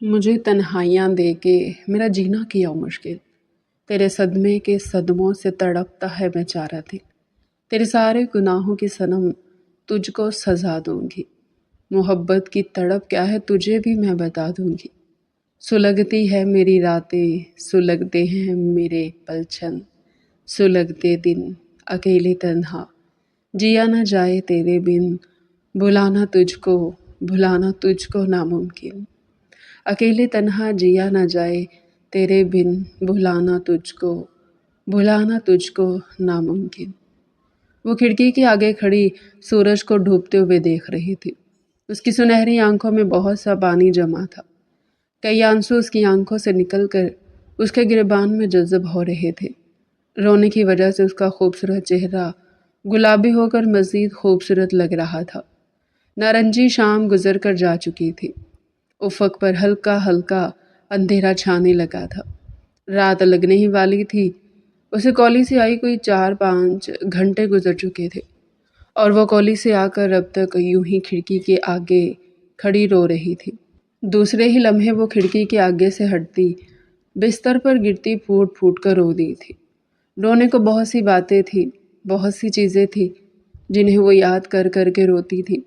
مجھے تنہائیاں دے کے میرا جینا کیا مشکل، تیرے صدمے کے صدموں سے تڑپتا ہے بیچارہ دل، تیرے سارے گناہوں کی صنم تجھ کو سزا دوں گی، محبت کی تڑپ کیا ہے تجھے بھی میں بتا دوں گی، سلگتی ہے میری راتیں، سلگتے ہیں میرے پل چند، سلگتے دن اکیلے تنہا، جیا نہ جائے تیرے بن، بھلانا تجھ کو ناممکن، اکیلے تنہا جیا نہ جائے تیرے بن، بھلانا تجھ کو ناممکن۔ وہ کھڑکی کے آگے کھڑی سورج کو ڈوبتے ہوئے دیکھ رہی تھی۔ اس کی سنہری آنکھوں میں بہت سا پانی جمع تھا، کئی آنسو اس کی آنکھوں سے نکل کر اس کے گریبان میں جذب ہو رہے تھے۔ رونے کی وجہ سے اس کا خوبصورت چہرہ گلابی ہو کر مزید خوبصورت لگ رہا تھا۔ نارنجی شام گزر کر جا چکی تھی، افق پر ہلکا ہلکا اندھیرا چھانے لگا تھا، رات لگنے ہی والی تھی۔ اسے کالج سے آئی کوئی 4-5 گھنٹے گزر چکے تھے اور وہ کالج سے آ کر اب تک یوں ہی کھڑکی کے آگے کھڑی رو رہی تھی۔ دوسرے ہی لمحے وہ کھڑکی کے آگے سے ہٹتی، بستر پر گرتی پھوٹ پھوٹ کر رو دی تھی۔ رونے کو بہت سی باتیں تھیں، بہت سی چیزیں تھیں جنہیں وہ یاد کر کر کے روتی تھی،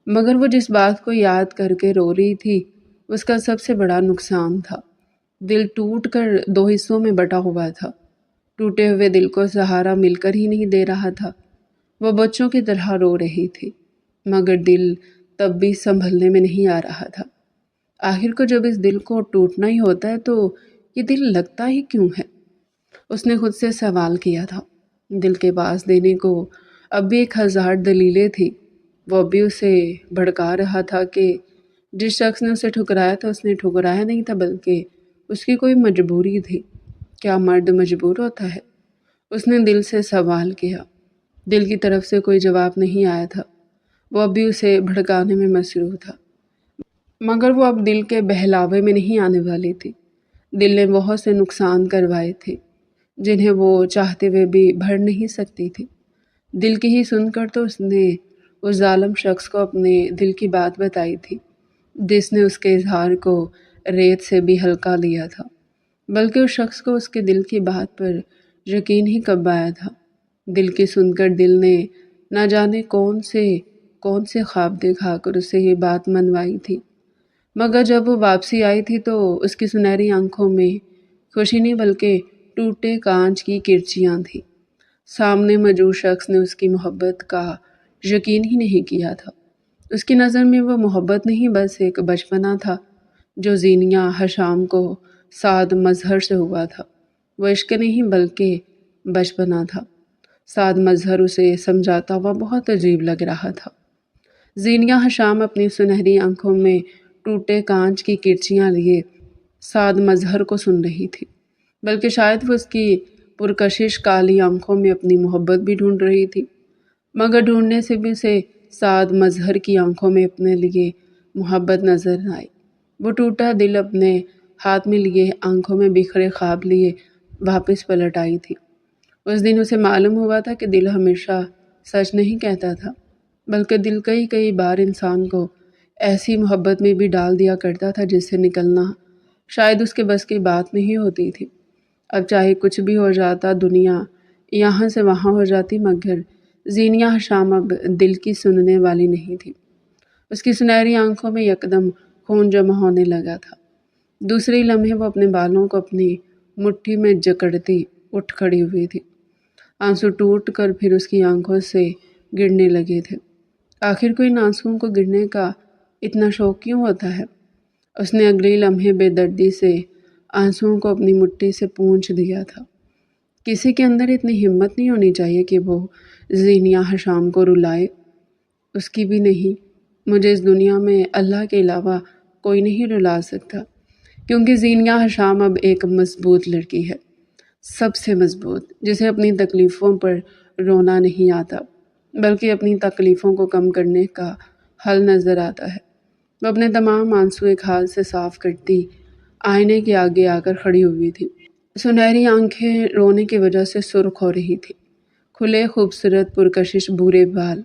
مگر وہ جس بات کو یاد کر کے رو رہی تھی اس کا سب سے بڑا نقصان تھا۔ دل ٹوٹ کر 2 حصوں میں بٹا ہوا تھا، ٹوٹے ہوئے دل کو سہارا مل کر ہی نہیں دے رہا تھا۔ وہ بچوں کی طرح رو رہی تھی، مگر دل تب بھی سنبھلنے میں نہیں آ رہا تھا۔ آخر کو جب اس دل کو ٹوٹنا ہی ہوتا ہے تو یہ دل لگتا ہی کیوں ہے؟ اس نے خود سے سوال کیا تھا۔ دل کے پاس دینے کو اب بھی 1000 دلیلیں تھی۔ وہ اب بھی اسے بھڑکا رہا تھا کہ جس شخص نے اسے ٹھکرایا تھا اس نے ٹھکرایا نہیں تھا، بلکہ اس کی کوئی مجبوری تھی۔ کیا مرد مجبور ہوتا ہے؟ اس نے دل سے سوال کیا۔ دل کی طرف سے کوئی جواب نہیں آیا تھا۔ وہ اب بھی اسے بھڑکانے میں مصروف تھا، مگر وہ اب دل کے بہلاوے میں نہیں آنے والی تھی۔ دل نے بہت سے نقصان کروائے تھے جنہیں وہ چاہتے ہوئے بھی بھر نہیں سکتی تھی۔ دل کی ہی سن کر تو اس نے اس ظالم شخص کو اپنے دل کی بات بتائی تھی جس نے اس کے اظہار کو ریت سے بھی ہلکا لیا تھا، بلکہ اس شخص کو اس کے دل کی بات پر یقین ہی کب آیا تھا۔ دل کی سن کر دل نے نہ جانے کون سے خواب دکھا کر اسے یہ بات منوائی تھی، مگر جب وہ واپسی آئی تھی تو اس کی سنہری آنکھوں میں خوشی نہیں بلکہ ٹوٹے کانچ کی کرچیاں تھیں۔ سامنے موجود شخص نے اس کی محبت کا یقین ہی نہیں کیا تھا۔ اس کی نظر میں وہ محبت نہیں بس ایک بچپنا تھا جو زینیہ حشام کو سعد مظہر سے ہوا تھا۔ وہ عشق نہیں بلکہ بچپنا تھا۔ سعد مظہر اسے سمجھاتا ہوا بہت عجیب لگ رہا تھا۔ زینیہ حشام اپنی سنہری آنکھوں میں ٹوٹے کانچ کی کرچیاں لیے سعد مظہر کو سن رہی تھی، بلکہ شاید وہ اس کی پرکشش کالی آنکھوں میں اپنی محبت بھی ڈھونڈ رہی تھی، مگر ڈھونڈنے سے بھی اسے سعد مظہر کی آنکھوں میں اپنے لیے محبت نظر نہ آئی۔ وہ ٹوٹا دل اپنے ہاتھ میں لیے، آنکھوں میں بکھرے خواب لیے واپس پلٹ آئی تھی۔ اس دن اسے معلوم ہوا تھا کہ دل ہمیشہ سچ نہیں کہتا تھا، بلکہ دل کئی بار انسان کو ایسی محبت میں بھی ڈال دیا کرتا تھا جس سے نکلنا شاید اس کے بس کی بات نہیں ہوتی تھی۔ اب چاہے کچھ بھی ہو جاتا، دنیا یہاں سے وہاں ہو جاتی، مگر زینیہ حشام اب دل کی سننے والی نہیں تھی۔ اس کی سنہری آنکھوں میں یکدم خون جمع ہونے لگا تھا۔ دوسرے لمحے وہ اپنے بالوں کو اپنی مٹھی میں جکڑتی اٹھ کھڑی ہوئی تھی۔ آنسو ٹوٹ کر پھر اس کی آنکھوں سے گرنے لگے تھے۔ آخر کو ان آنسوؤں کو گرنے کا اتنا شوق کیوں ہوتا ہے؟ اس نے اگلے لمحے بے دردی سے آنسوؤں کو اپنی مٹھی سے پونچھ دیا تھا۔ کسی کے اندر اتنی ہمت نہیں ہونی چاہیے کہ وہ زینیہ حشام کو رلائے۔ اس کی بھی نہیں۔ مجھے اس دنیا میں اللہ کے علاوہ کوئی نہیں رلا سکتا، کیونکہ زینیہ حشام اب ایک مضبوط لڑکی ہے، سب سے مضبوط، جسے اپنی تکلیفوں پر رونا نہیں آتا بلکہ اپنی تکلیفوں کو کم کرنے کا حل نظر آتا ہے۔ وہ اپنے تمام آنسو ایک ہاتھ سے صاف کرتی آئینے کے آگے آ کر کھڑی ہوئی تھی۔ سنہری آنکھیں رونے کی وجہ سے سرخ ہو رہی تھی۔ کھلے خوبصورت پرکشش بھورے بال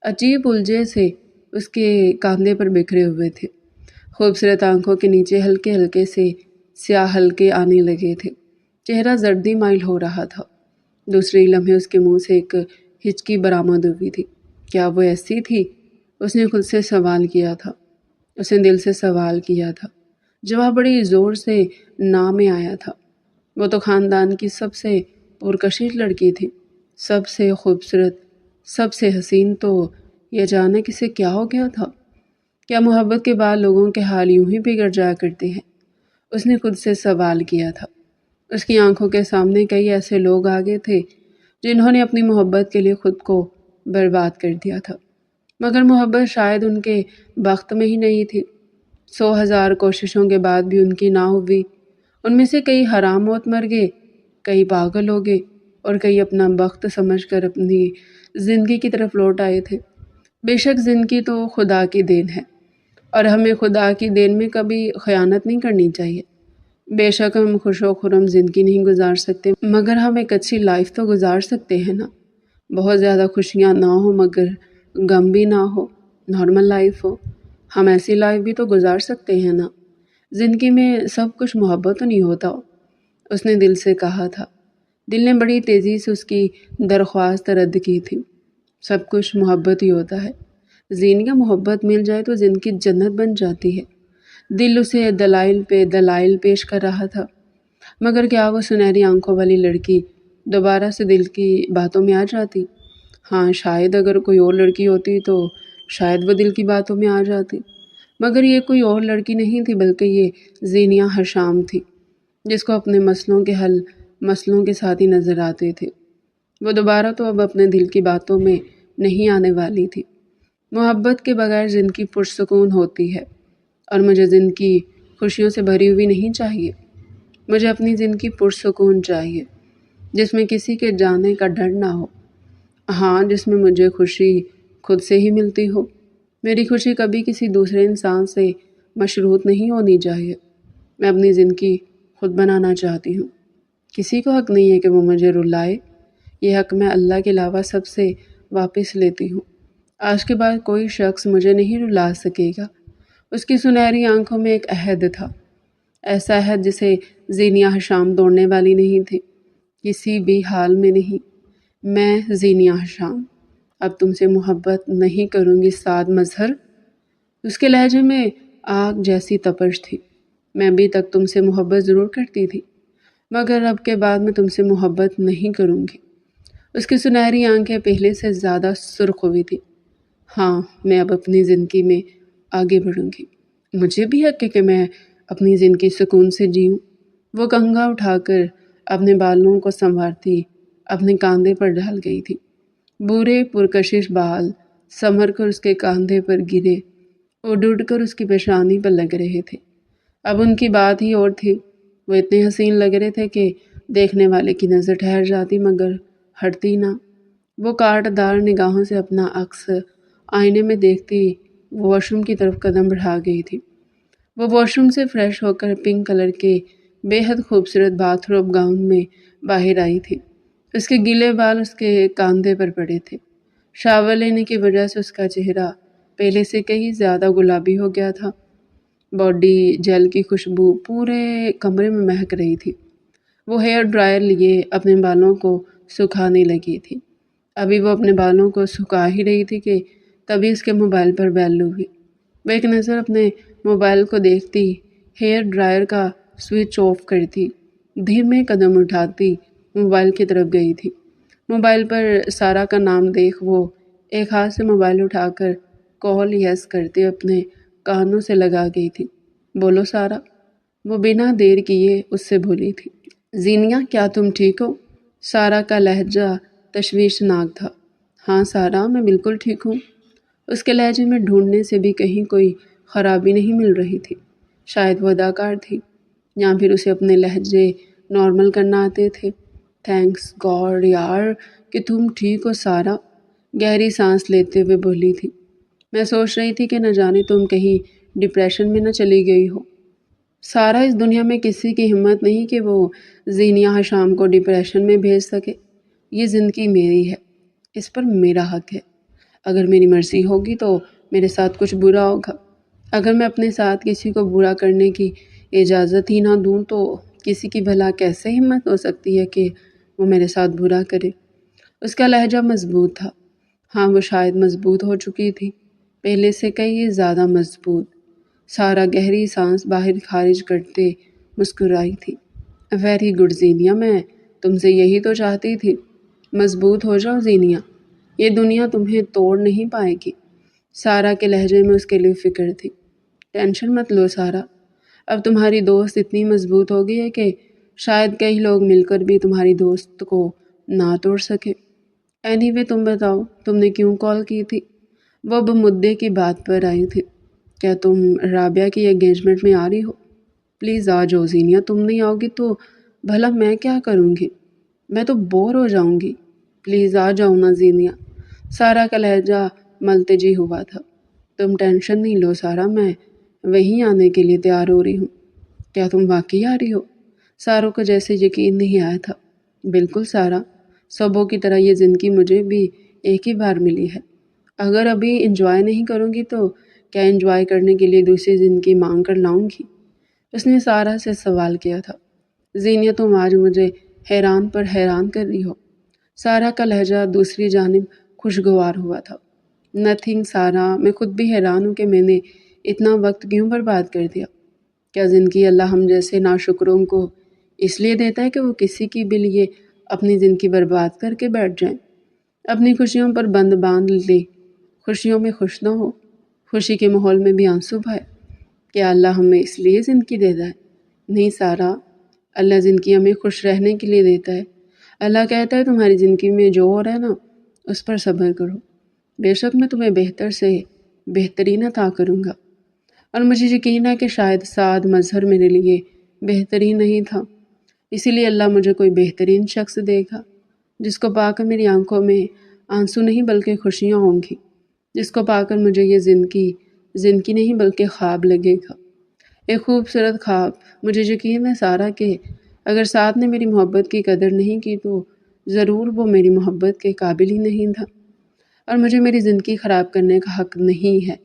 عجیب الجھے سے اس کے کاندھے پر بکھرے ہوئے تھے۔ خوبصورت آنکھوں کے نیچے ہلکے ہلکے سے سیاہ حلقے آنے لگے تھے، چہرہ زردی مائل ہو رہا تھا۔ دوسرے لمحے اس کے منہ سے ایک ہچکی برآمد ہوئی تھی۔ کیا وہ ایسی تھی؟ اس نے خود سے سوال کیا تھا، اس نے دل سے سوال کیا تھا۔ جواب بڑی زور سے نا میں آیا تھا۔ وہ تو خاندان کی سب سے پرکشش لڑکی تھی، سب سے خوبصورت، سب سے حسین، تو یہ اچانک اسے کیا ہو گیا تھا؟ کیا محبت کے بعد لوگوں کے حال یوں ہی بگڑ جایا کرتے ہیں؟ اس نے خود سے سوال کیا تھا۔ اس کی آنکھوں کے سامنے کئی ایسے لوگ آگے تھے جنہوں نے اپنی محبت کے لیے خود کو برباد کر دیا تھا، مگر محبت شاید ان کے بخت میں ہی نہیں تھی۔ 100,000 کوششوں کے بعد بھی ان کی نہ ہوئی۔ ان میں سے کئی حرام موت مر گئے، کئی پاگل ہو گئے، اور کئی اپنا بخت سمجھ کر اپنی زندگی کی طرف لوٹ آئے تھے۔ بے شک زندگی تو خدا کی دین ہے، اور ہمیں خدا کی دین میں کبھی خیانت نہیں کرنی چاہیے۔ بے شک ہم خوش و خرم زندگی نہیں گزار سکتے، مگر ہم ایک اچھی لائف تو گزار سکتے ہیں نا۔ بہت زیادہ خوشیاں نہ ہو مگر غم بھی نہ ہو، نارمل لائف ہو، ہم ایسی لائف بھی تو گزار سکتے ہیں نا۔ زندگی میں سب کچھ محبت تو نہیں ہوتا، اس نے دل سے کہا تھا۔ دل نے بڑی تیزی سے اس کی درخواست رد کی تھی۔ سب کچھ محبت ہی ہوتا ہے، زینیا محبت مل جائے تو زندگی جنت بن جاتی ہے۔ دل اسے دلائل پہ دلائل پیش کر رہا تھا، مگر کیا وہ سنہری آنکھوں والی لڑکی دوبارہ سے دل کی باتوں میں آ جاتی؟ ہاں، شاید اگر کوئی اور لڑکی ہوتی تو شاید وہ دل کی باتوں میں آ جاتی، مگر یہ کوئی اور لڑکی نہیں تھی بلکہ یہ زینیا حشام تھی، جس کو اپنے مسئلوں کے حل مسئلوں کے ساتھ ہی نظر آتے تھے۔ وہ دوبارہ تو اب اپنے دل کی باتوں میں نہیں آنے والی تھی۔ محبت کے بغیر زندگی پرسکون ہوتی ہے، اور مجھے زندگی خوشیوں سے بھری ہوئی نہیں چاہیے۔ مجھے اپنی زندگی پرسکون چاہیے، جس میں کسی کے جانے کا ڈر نہ ہو، ہاں جس میں مجھے خوشی خود سے ہی ملتی ہو۔ میری خوشی کبھی کسی دوسرے انسان سے مشروط نہیں ہونی چاہیے۔ میں اپنی زندگی خود بنانا چاہتی ہوں، کسی کو حق نہیں ہے کہ وہ مجھے رلائے۔ یہ حق میں اللہ کے علاوہ سب سے واپس لیتی ہوں۔ آج کے بعد کوئی شخص مجھے نہیں رلا سکے گا۔ اس کی سنہری آنکھوں میں ایک عہد تھا، ایسا عہد جسے زینیا حشام توڑنے والی نہیں تھی، کسی بھی حال میں نہیں۔ میں زینیا حشام اب تم سے محبت نہیں کروں گی سعد مظہر۔ اس کے لہجے میں آگ جیسی تپش تھی۔ میں ابھی تک تم سے محبت ضرور کرتی تھی، مگر اب کے بعد میں تم سے محبت نہیں کروں گی۔ اس کی سنہری آنکھیں پہلے سے زیادہ سرخ ہوئی تھی۔ ہاں، میں اب اپنی زندگی میں آگے بڑھوں گی، مجھے بھی حق ہے کہ میں اپنی زندگی سکون سے جیوں۔ وہ کنگھا اٹھا کر اپنے بالوں کو سنوارتی اپنے کاندھے پر ڈال گئی تھی۔ بورے پرکشش بال سنور کر اس کے کاندھے پر گرے، اڑ اڑ کر اس کی پیشانی پر لگ رہے تھے۔ اب ان کی بات ہی اور تھی۔ وہ اتنے حسین لگ رہے تھے کہ دیکھنے والے کی نظر ٹھہر جاتی مگر ہٹتی نہ۔ وہ کاٹ دار نگاہوں سے اپنا عکس آئینے میں دیکھتی واش روم کی طرف قدم بڑھا گئی تھی۔ وہ واش روم سے فریش ہو کر پنک کلر کے بے حد خوبصورت باتھ روب گاؤن میں باہر آئی تھی۔ اس کے گیلے بال اس کے کاندھے پر پڑے تھے۔ شاور لینے کی وجہ سے اس کا چہرہ پہلے سے کہیں زیادہ گلابی ہو گیا تھا۔ باڈی جیل کی خوشبو پورے کمرے میں مہک رہی تھی۔ وہ ہیئر ڈرائر لیے اپنے بالوں کو سکھانے لگی تھی۔ ابھی وہ اپنے بالوں کو سکھا ہی رہی تھی کہ تبھی اس کے موبائل پر بیل ہوئی۔ وہ ایک نظر اپنے موبائل کو دیکھتی ہیئر ڈرائر کا سوئچ آف کرتی دھیمے قدم اٹھاتی موبائل کی طرف گئی تھی۔ موبائل پر سارا کا نام دیکھ وہ ایک ہاتھ سے موبائل اٹھا کر کال یس کرتے اپنے کانوں سے لگا گئی تھی۔ بولو سارا، وہ بنا دیر کیے اس سے بولی تھی۔ زینیا، کیا تم ٹھیک ہو؟ سارا کا لہجہ تشویشناک تھا۔ ہاں سارا، میں بالکل ٹھیک ہوں۔ اس کے لہجے میں ڈھونڈنے سے بھی کہیں کوئی خرابی نہیں مل رہی تھی۔ شاید وہ اداکار تھی یا پھر اسے اپنے لہجے نارمل کرنا آتے تھے۔ تھینکس گاڈ یار کہ تم ٹھیک ہو سارا، گہری سانس لیتے ہوئے بولی تھی۔ میں سوچ رہی تھی کہ نہ جانے تم کہیں ڈپریشن میں نہ چلی گئی ہو۔ سارا، اس دنیا میں کسی کی ہمت نہیں کہ وہ زینیا حشام کو ڈپریشن میں بھیج سکے۔ یہ زندگی میری ہے، اس پر میرا حق ہے۔ اگر میری مرضی ہوگی تو میرے ساتھ کچھ برا ہوگا، اگر میں اپنے ساتھ کسی کو برا کرنے کی اجازت ہی نہ دوں تو کسی کی بھلا کیسے ہمت ہو سکتی ہے کہ وہ میرے ساتھ برا کرے؟ اس کا لہجہ مضبوط تھا۔ ہاں، وہ شاید مضبوط ہو چکی تھی، پہلے سے کئی زیادہ مضبوط۔ سارا گہری سانس باہر خارج کرتے مسکرائی تھی۔ ویری گڈ زینیا، میں تم سے یہی تو چاہتی تھی۔ مضبوط ہو جاؤ زینیا، یہ دنیا تمہیں توڑ نہیں پائے گی۔ سارا کے لہجے میں اس کے لیے فکر تھی۔ ٹینشن مت لو سارا، اب تمہاری دوست اتنی مضبوط ہو گئی ہے کہ شاید کئی لوگ مل کر بھی تمہاری دوست کو نہ توڑ سکے۔ اینی وے تم بتاؤ، تم نے کیوں کال کی تھی؟ وہ اب مدعے کی بات پر آئی تھی۔ کیا تم رابعہ کی انگیجمنٹ میں آ رہی ہو؟ پلیز آ جاؤ زینیا، تم نہیں آؤ گی تو بھلا میں کیا کروں گی؟ میں تو بور ہو جاؤں گی۔ پلیز آ جاؤ نا زینیا۔ سارا کا لہجہ ملتجی ہوا تھا۔ تم ٹینشن نہیں لو سارا، میں وہیں آنے کے لیے تیار ہو رہی ہوں۔ کیا تم واقعی آ رہی ہو؟ ساروں کو جیسے یقین نہیں آیا تھا۔ بالکل سارا، سبوں کی طرح یہ زندگی مجھے بھی ایک ہی بار ملی ہے۔ اگر ابھی انجوائے نہیں کروں گی تو کیا انجوائے کرنے کے لیے دوسری زندگی مانگ کر لاؤں گی؟ اس نے سارا سے سوال کیا تھا۔ زینیا، تم آج مجھے حیران پر حیران کر رہی ہو۔ سارا کا لہجہ دوسری جانب خوشگوار ہوا تھا۔ نتھنگ سارا، میں خود بھی حیران ہوں کہ میں نے اتنا وقت کیوں برباد کر دیا۔ کیا زندگی اللہ ہم جیسے ناشکروں کو اس لیے دیتا ہے کہ وہ کسی کی بھی لیے اپنی زندگی برباد کر کے بیٹھ جائیں؟ اپنی خوشیوں پر بند باندھ لے، خوشیوں میں خوش نہ ہو، خوشی کے ماحول میں بھی آنسو بہائے۔ کیا اللہ ہمیں اس لیے زندگی دیتا ہے؟ نہیں سارا، اللہ زندگی ہمیں خوش رہنے کے لیے دیتا ہے۔ اللہ کہتا ہے تمہاری زندگی میں جو ہو رہا ہے نا، اس پر صبر کرو۔ بے شک میں تمہیں بہتر سے بہترین عطا کروں گا، اور مجھے یقین ہے کہ شاید سعد مظہر میرے لیے بہترین نہیں تھا، اسی لیے اللہ مجھے کوئی بہترین شخص دے گا جس کو پا کر میری آنکھوں میں آنسو نہیں بلکہ خوشیاں ہوں گی، جس کو پا کر مجھے یہ زندگی نہیں بلکہ خواب لگے گا، ایک خوبصورت خواب۔ مجھے یقین ہے سارا کہ اگر سعد نے میری محبت کی قدر نہیں کی تو ضرور وہ میری محبت کے قابل ہی نہیں تھا، اور مجھے میری زندگی خراب کرنے کا حق نہیں ہے۔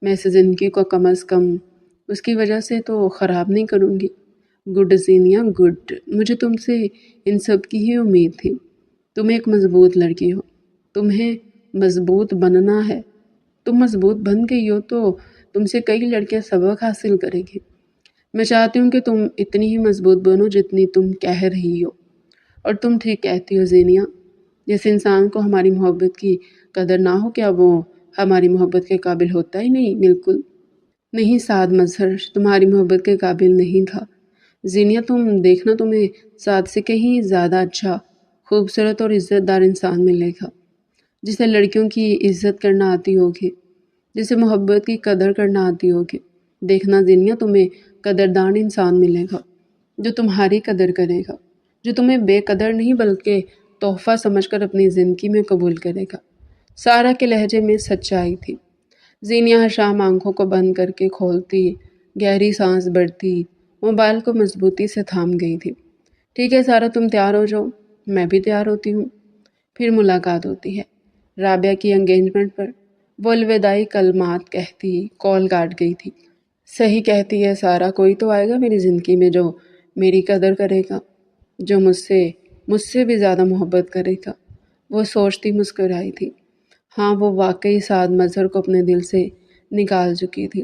میں اس زندگی کو کم از کم اس کی وجہ سے تو خراب نہیں کروں گی۔ گڈ زینیا گڈ، مجھے تم سے ان سب کی ہی امید تھی۔ تم ایک مضبوط لڑکی ہو، تمہیں مضبوط بننا ہے۔ تم مضبوط بن گئی ہو تو تم سے کئی لڑکیاں سبق حاصل کریں گی۔ میں چاہتی ہوں کہ تم اتنی ہی مضبوط بنو جتنی تم کہہ رہی ہو، اور تم ٹھیک کہتی ہو زینیا۔ جس انسان کو ہماری محبت کی قدر نہ ہو، کیا وہ ہماری محبت کے قابل ہوتا ہی نہیں؟ بالکل نہیں، سعد مظہر تمہاری محبت کے قابل نہیں تھا۔ زینیا، تم دیکھنا تمہیں سعد سے کہیں زیادہ اچھا، خوبصورت اور عزت دار انسان ملے گا، جسے لڑکیوں کی عزت کرنا آتی ہوگی، جسے محبت کی قدر کرنا آتی ہوگی۔ دیکھنا زینیا، تمہیں قدردان انسان ملے گا جو تمہاری قدر کرے گا، جو تمہیں بے قدر نہیں بلکہ تحفہ سمجھ کر اپنی زندگی میں قبول کرے گا۔ سارا کے لہجے میں سچائی تھی۔ زینیا حشام آنکھوں کو بند کر کے کھولتی، گہری سانس بھرتی، موبائل کو مضبوطی سے تھام گئی تھی۔ ٹھیک ہے سارا، تم تیار ہو جاؤ، میں بھی تیار ہوتی ہوں، پھر ملاقات ہوتی ہے۔ رابعہ کی انگیجمنٹ پر وہ الوداعی کلمات کہتی کال کاٹ گئی تھی۔ صحیح کہتی ہے سارا، کوئی تو آئے گا میری زندگی میں جو میری قدر کرے گا، جو مجھ سے بھی زیادہ محبت کرے گا، وہ سوچتی مسکرائی تھی۔ ہاں، وہ واقعی سعد مظہر کو اپنے دل سے نکال چکی تھی۔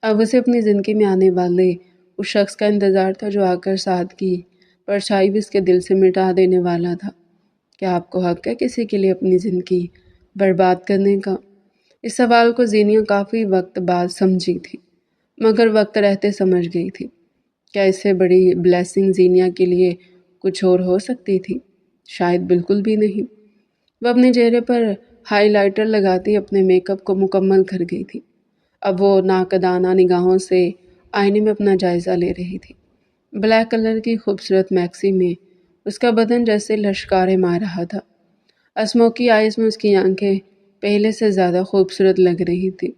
اب اسے اپنی زندگی میں آنے والے اس شخص کا انتظار تھا جو آ کر سعد کی پرچھائی بھی اس کے دل سے مٹا دینے والا تھا۔ کیا آپ کو حق ہے کسی کے لیے اپنی زندگی برباد کرنے کا؟ اس سوال کو زینیا کافی وقت بعد سمجھی تھی، مگر وقت رہتے سمجھ گئی تھی۔ کیا اس سے بڑی بلیسنگ زینیا کے لیے کچھ اور ہو سکتی تھی؟ شاید بالکل بھی نہیں۔ وہ اپنے چہرے پر ہائی لائٹر لگاتی اپنے میک اپ کو مکمل کر گئی تھی۔ اب وہ ناقدانہ نگاہوں سے آئینے میں اپنا جائزہ لے رہی تھی۔ بلیک کلر کی خوبصورت میکسی میں اس کا بدن جیسے لشکارے مار رہا تھا۔ اسموکی آئیز میں اس کی آنکھیں پہلے سے زیادہ خوبصورت لگ رہی تھی۔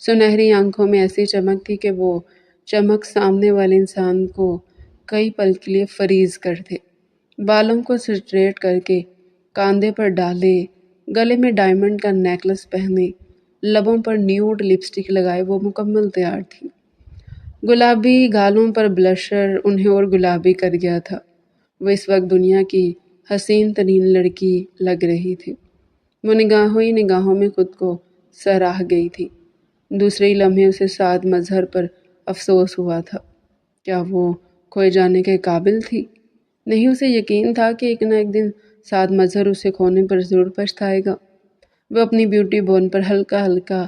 سنہری آنکھوں میں ایسی چمک تھی کہ وہ چمک سامنے والے انسان کو کئی پل کے لیے فریز کر دے۔ بالوں کو سٹریٹ کر کے کاندھے پر ڈالے، گلے میں ڈائمنڈ کا نیکلس پہنے، لبوں پر نیوڈ لپسٹک لگائے وہ مکمل تیار تھی۔ گلابی گالوں پر بلشر انہیں اور گلابی کر گیا تھا۔ وہ اس وقت دنیا کی حسین ترین لڑکی لگ رہی تھی۔ وہ نگاہوں ہی نگاہوں میں خود کو سراہ گئی تھی۔ دوسرے ہی لمحے اسے سعد مظہر پر افسوس ہوا تھا۔ کیا وہ کھوئے جانے کے قابل تھی؟ نہیں، اسے یقین تھا کہ ایک نہ ایک دن سعد مظہر اسے کھونے پر ضرور پچھتائے گا۔ وہ اپنی بیوٹی بون پر ہلکا ہلکا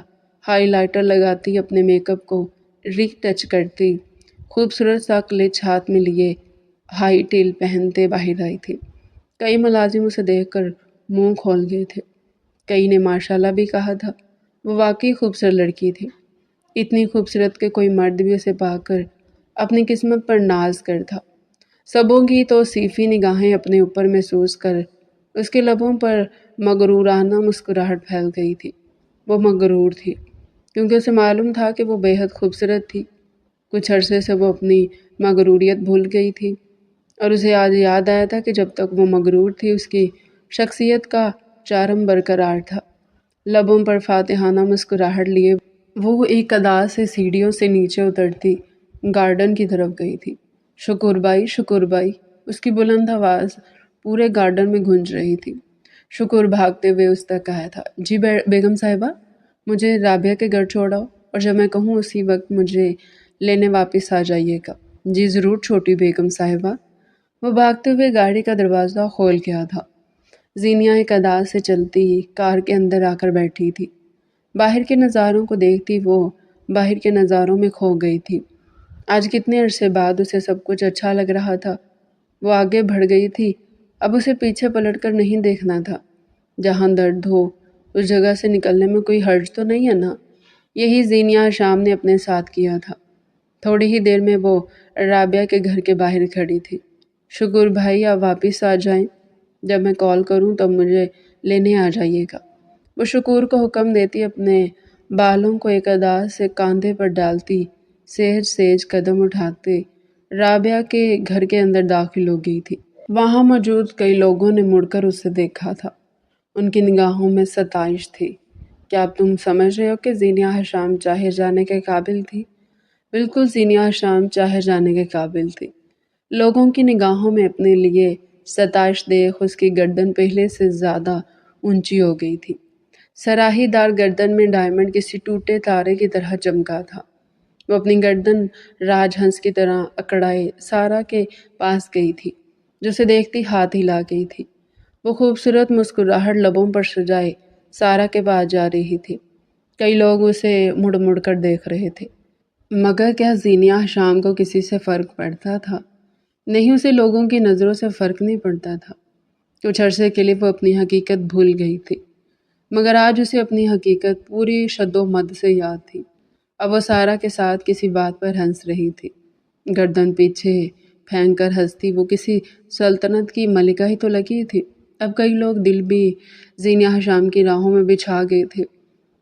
ہائی لائٹر لگاتی، اپنے میک اپ کو ری ٹچ کرتی، خوبصورت سا کلچ ہاتھ میں لیے ہائی ٹیل پہنتے باہر آئی تھی۔ کئی ملازم اسے دیکھ کر منہ کھول گئے تھے، کئی نے ماشاءاللہ بھی کہا تھا۔ وہ واقعی خوبصورت لڑکی تھی، اتنی خوبصورت کہ کوئی مرد بھی اسے پا کر اپنی قسمت پر ناز کرتا۔ سبوں کی توصیفی نگاہیں اپنے اوپر محسوس کر اس کے لبوں پر مغرورانہ مسکراہٹ پھیل گئی تھی۔ وہ مغرور تھی کیونکہ اسے معلوم تھا کہ وہ بے حد خوبصورت تھی۔ کچھ عرصے سے وہ اپنی مغروریت بھول گئی تھی اور اسے آج یاد آیا تھا کہ جب تک وہ مغرور تھی اس کی شخصیت کا چارم برقرار تھا۔ لبوں پر فاتحانہ مسکراہٹ لیے وہ ایک ادا سے سیڑھیوں سے نیچے اترتی گارڈن کی طرف گئی تھی۔ شکر بائی، شکر بائی، اس کی بلند آواز پورے گارڈن میں گونج رہی تھی۔ شکر بھاگتے ہوئے اس تک آیا تھا۔ جی بیگم صاحبہ، مجھے رابعہ کے گھر چھوڑاؤ اور جب میں کہوں اسی وقت مجھے لینے واپس آ جائیے گا۔ جی ضرور چھوٹی بیگم صاحبہ۔ وہ بھاگتے ہوئے گاڑی کا دروازہ کھول گیا تھا۔ زینیا ایک ادا سے چلتی کار کے اندر آ کر بیٹھی تھی۔ باہر کے نظاروں کو دیکھتی وہ باہر کے نظاروں میں کھو گئی تھی۔ آج کتنے عرصے بعد اسے سب کچھ اچھا لگ رہا تھا۔ وہ آگے بڑھ گئی تھی، اب اسے پیچھے پلٹ کر نہیں دیکھنا تھا۔ جہاں درد ہو اس جگہ سے نکلنے میں کوئی حرج تو نہیں ہے نا؟ یہی زینیا شام نے اپنے ساتھ کیا تھا۔ تھوڑی ہی دیر میں وہ رابعہ کے گھر کے باہر کھڑی تھی۔ شکر بھائی، آپ واپس آ جائیں، جب میں کال کروں تب مجھے لینے آ جائیے گا۔ وہ شکور کو حکم دیتی اپنے بالوں کو ایک ادا سے کاندھے پر ڈالتی سہج سہج قدم اٹھاتے رابعہ کے گھر کے اندر داخل ہو گئی تھی۔ وہاں موجود کئی لوگوں نے مڑ کر اسے دیکھا تھا۔ ان کی نگاہوں میں ستائش تھی۔ کیا اب تم سمجھ رہے ہو کہ زینیا حشام چاہے جانے کے قابل تھی؟ بالکل، زینیا حشام چاہے جانے کے قابل تھی۔ لوگوں کی نگاہوں میں اپنے لیے ستائش دیکھ اس کی گردن پہلے سے زیادہ اونچی ہو گئی تھی۔ سراہی دار گردن میں ڈائمنڈ کسی ٹوٹے تارے کی طرح چمکا تھا۔ وہ اپنی گردن راج ہنس کی طرح اکڑائے سارا کے پاس گئی تھی، جو اسے دیکھتی ہاتھ ہلا گئی تھی۔ وہ خوبصورت مسکراہٹ لبوں پر سجائے سارا کے پاس جا رہی تھی۔ کئی لوگ اسے مڑ مڑ کر دیکھ رہے تھے، مگر کیا زینیا حشام کو کسی سے فرق پڑتا تھا؟ نہیں، اسے لوگوں کی نظروں سے فرق نہیں پڑتا تھا۔ کچھ عرصے کے لیے وہ اپنی حقیقت بھول گئی تھی، مگر آج اسے اپنی حقیقت پوری شد و مد سے یاد تھی۔ اب وہ سارا کے ساتھ کسی بات پر ہنس رہی تھی، گردن پیچھے پھینک کر ہنستی۔ وہ کسی سلطنت کی ملکہ ہی تو لگی تھی۔ اب کئی لوگ دل بھی زینیا حشام کی راہوں میں بچھا گئے تھے۔